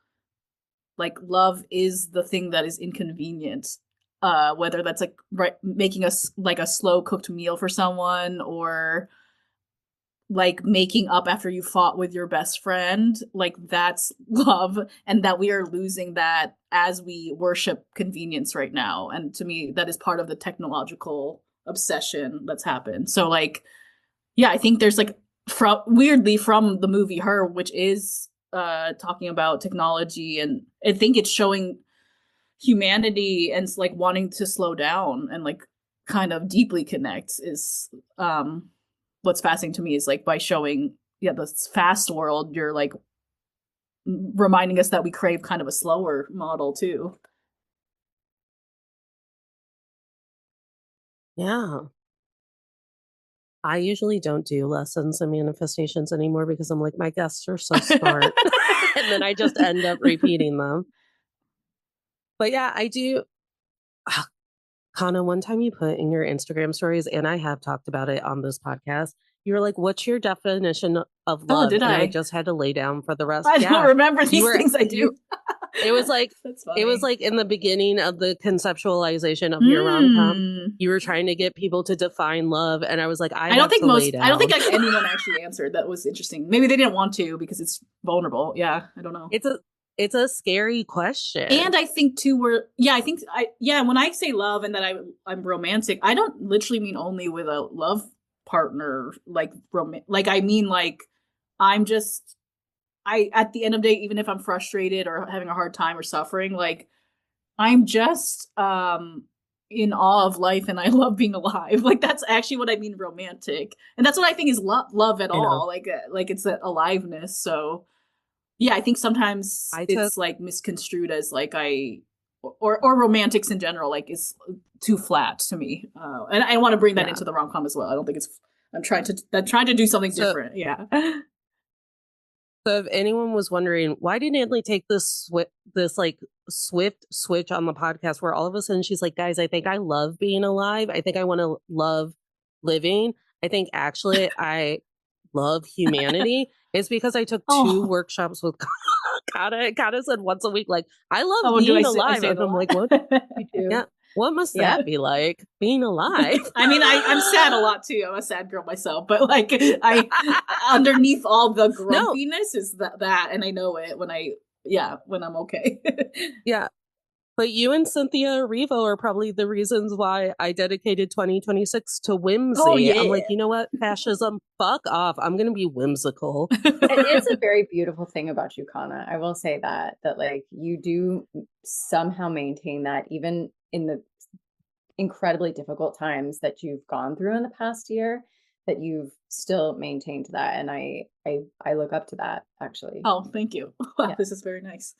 Like, love is the thing that is inconvenient, whether that's like making us like a slow cooked meal for someone, or like making up after you fought with your best friend. Like, that's love, and that we are losing that as we worship convenience right now. And to me, that is part of the technological obsession that's happened. So like, yeah, I think there's like weirdly from the movie Her, which is talking about technology, and I think it's showing humanity and like wanting to slow down and like kind of deeply connect is what's fascinating to me, is like by showing this fast world, you're like reminding us that we crave kind of a slower model too. Yeah. I usually don't do lessons and manifestations anymore because I'm like, my guests are so smart. And then I just end up repeating them. But yeah, I do. Kana, one time you put in your Instagram stories, and I have talked about it on this podcast, you were like, what's your definition of love? Oh, did and I? I just had to lay down for the rest. I don't remember these things I do. It was like it was like in the beginning of the conceptualization of your rom-com. You were trying to get people to define love, and I was like, I don't think like anyone actually answered. That was interesting. Maybe they didn't want to because it's vulnerable. Yeah, I don't know. It's a scary question. And I think too, when I say love and that I'm romantic, I don't literally mean only with a love partner, like I mean like I'm just at the end of the day, even if I'm frustrated or having a hard time or suffering, like I'm just in awe of life and I love being alive. Like that's actually what I mean romantic. And that's what I think is love at all. Like it's that aliveness. So yeah, I think sometimes it's like misconstrued as like or romantics in general, like it's too flat to me. And I want to bring that into the rom-com as well. I don't think I'm trying to do something different. Yeah. So if anyone was wondering, why did Natalie take this like swift switch on the podcast where all of a sudden she's like, guys, I think I love being alive. I think I want to love living. I think actually I love humanity. It's because I took 2 workshops with Kana. Kana said once a week, like, I love being alive. And I'm like, what? Yeah. What must that be like, being alive? I mean, I'm sad a lot too. I'm a sad girl myself, but like underneath all the grumpiness is that, and I know it when I'm okay. Yeah. But you and Cynthia Erivo are probably the reasons why I dedicated 2026 to whimsy. Oh, yeah. I'm like, you know what? Fascism, fuck off. I'm going to be whimsical. It's a very beautiful thing about you, Kana. I will say that like you do somehow maintain that even in the incredibly difficult times that you've gone through in the past year, that you've still maintained that. And I look up to that, actually. Oh, thank you. Wow, This is very nice.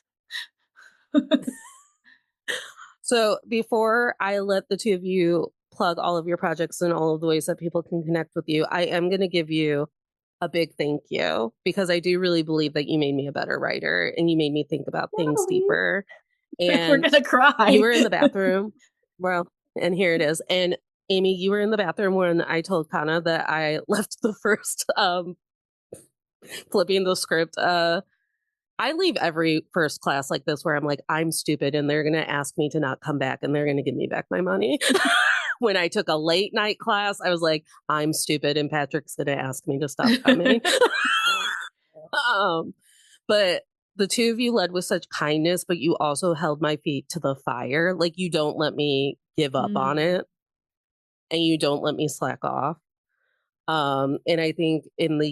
So before I let the 2 of you plug all of your projects and all of the ways that people can connect with you, I am going to give you a big thank you because I do really believe that you made me a better writer and you made me think about things deeper. And we're going to cry. You were in the bathroom. Well, and here it is. And Amy, you were in the bathroom when I told Kana that I left the first flipping the script. I leave every first class like this where I'm like, I'm stupid and they're going to ask me to not come back and they're going to give me back my money. When I took a late night class, I was like, I'm stupid and Patrick's going to ask me to stop coming. But the 2 of you led with such kindness, but you also held my feet to the fire. Like you don't let me give up on it and you don't let me slack off. And I think in the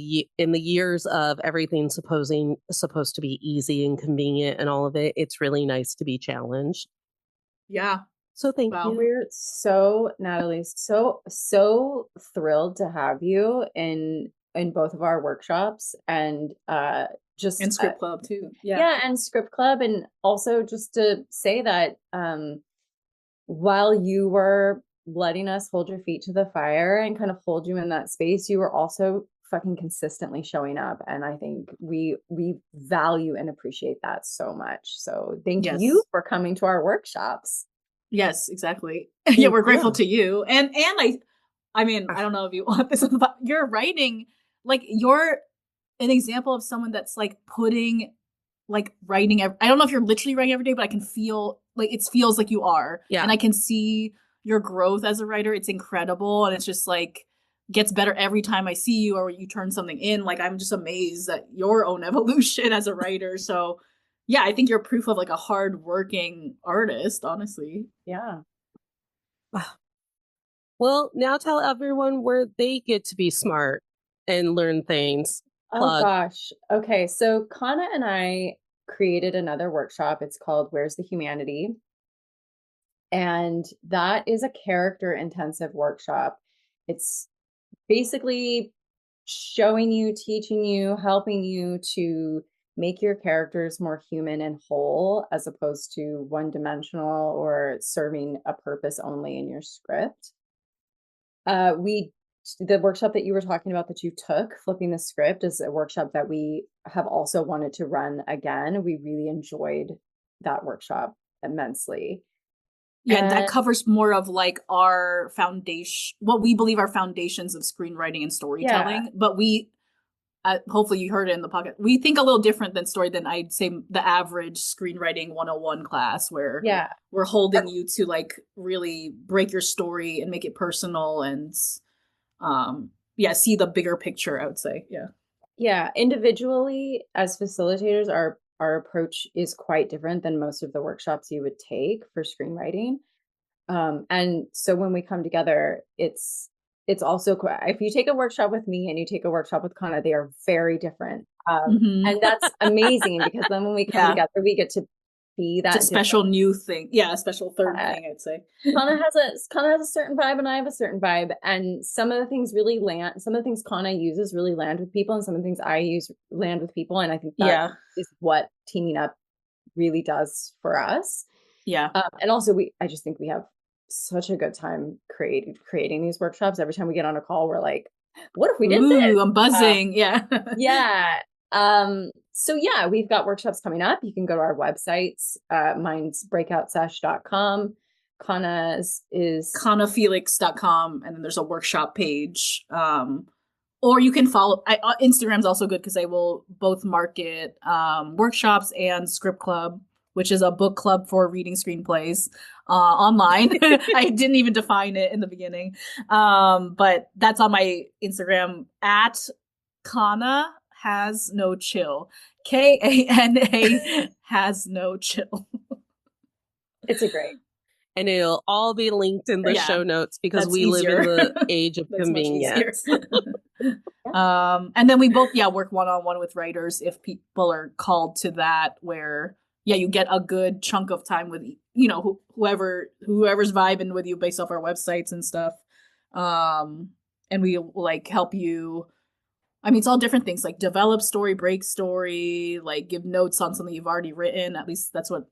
years of everything supposed to be easy and convenient and all of it, it's really nice to be challenged. Yeah. So thank you. We're so, Natalie, so thrilled to have you in both of our workshops and just and script club too. Yeah, and script club, and also just to say that while you were letting us hold your feet to the fire and kind of hold you in that space, you were also fucking consistently showing up, and I think we value and appreciate that so much. So thank you for coming to our workshops. Yes, exactly. Yeah, we're grateful to you. And I mean, I don't know if you want this, but you're writing, like you're an example of someone that's like writing. I don't know if you're literally writing every day, but I can feel like it feels like you are. Yeah. And I can see your growth as a writer. It's incredible. And it's just like gets better every time I see you or you turn something in. Like I'm just amazed at your own evolution as a writer. So yeah, I think you're proof of like a hardworking artist, honestly. Yeah. Well, now tell everyone where they get to be smart and learn things. Plug. Oh gosh. Okay. So Kana and I created another workshop. It's called Where's the Humanity? And that is a character intensive workshop. It's basically showing you, teaching you, helping you to make your characters more human and whole, as opposed to one-dimensional or serving a purpose only in your script. The workshop that you were talking about that you took, Flipping the Script, is a workshop that we have also wanted to run again. We really enjoyed that workshop immensely. Yeah, and that covers more of like our foundation, what we believe are foundations of screenwriting and storytelling. Yeah. But we, hopefully you heard it in the pocket, we think a little different than I'd say the average screenwriting 101 class, where we're holding you to like really break your story and make it personal and see the bigger picture, I would say. Yeah, individually as facilitators, our approach is quite different than most of the workshops you would take for screenwriting. And so when we come together, it's also, if you take a workshop with me and you take a workshop with Kana, they are very different. And that's amazing, because then when we come together, we get to be that special new thing. Yeah, a special third thing, I'd say. Kana has a certain vibe and I have a certain vibe. And some of the things really land, some of the things Kana uses really land with people, and some of the things I use land with people. And I think that is what teaming up really does for us. Yeah. And also I just think we have such a good time creating these workshops. Every time we get on a call, we're like, what if we did this? I'm buzzing. Yeah. So yeah, we've got workshops coming up. You can go to our websites. Mine's breakoutsesh.com. Kana's is kanafelix.com. And then there's a workshop page. Or you can follow, Instagram's also good because I will both market workshops and Script Club, which is a book club for reading screenplays online. I didn't even define it in the beginning. But that's on my Instagram at Kana Has No Chill. KANA has no chill. It's a great. And it'll all be linked in the show notes, because we live in the age of convenience. And then we both work one-on-one with writers if people are called to that, where you get a good chunk of time with whoever's vibing with you based off our websites and stuff. And we like help you. I mean, it's all different things, like develop story, break story, like give notes on something you've already written. At least that's what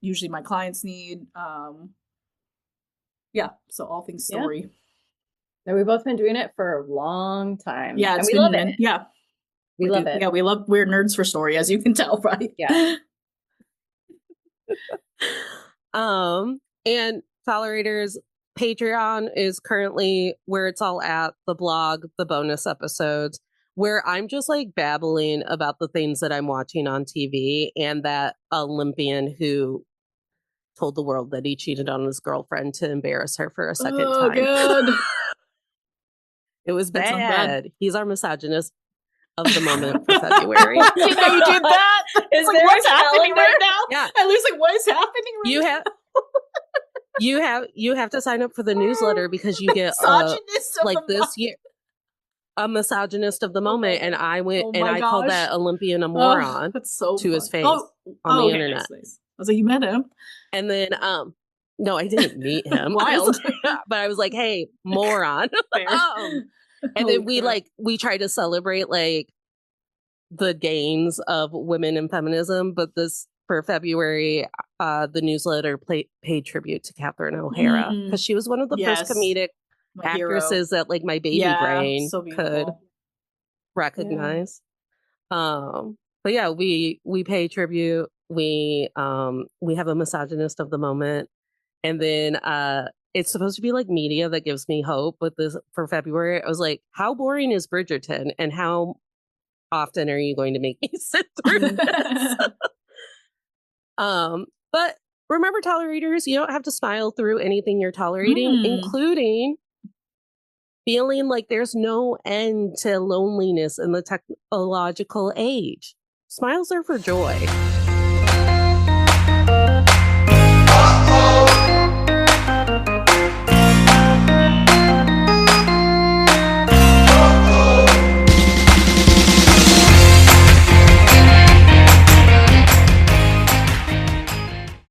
usually my clients need. So all things story. Now, we've both been doing it for a long time. Yeah, and we love it. Yeah, we love it. Yeah, we're nerds for story, as you can tell, right? Yeah. And Tolerators, Patreon is currently where it's all at, the blog, the bonus episodes, where I'm just like babbling about the things that I'm watching on TV, and that Olympian who told the world that he cheated on his girlfriend to embarrass her for a second time. Oh, good. It was bad. He's our misogynist of the moment for February. You know you did that? It's like, what's happening right now? Yeah. I was like, what is happening right now? You have to sign up for the newsletter, because you get this year a misogynist of the moment, and I went I called that Olympian a moron to his face on the internet. Nice. I was like, you met him? And then no, I didn't meet him. Wild. But I was like, hey, moron. And then we try to celebrate like the gains of women in feminism, but this for February, the newsletter paid tribute to Catherine O'Hara, because she was one of the first comedic actresses that like my baby brain could recognize. But yeah, we pay tribute. We have a misogynist of the moment, and then it's supposed to be like media that gives me hope. With this for February, I was like, how boring is Bridgerton, and how often are you going to make me sit through this? But remember, tolerators, you don't have to smile through anything you're tolerating, including feeling like there's no end to loneliness in the technological age. Smiles are for joy.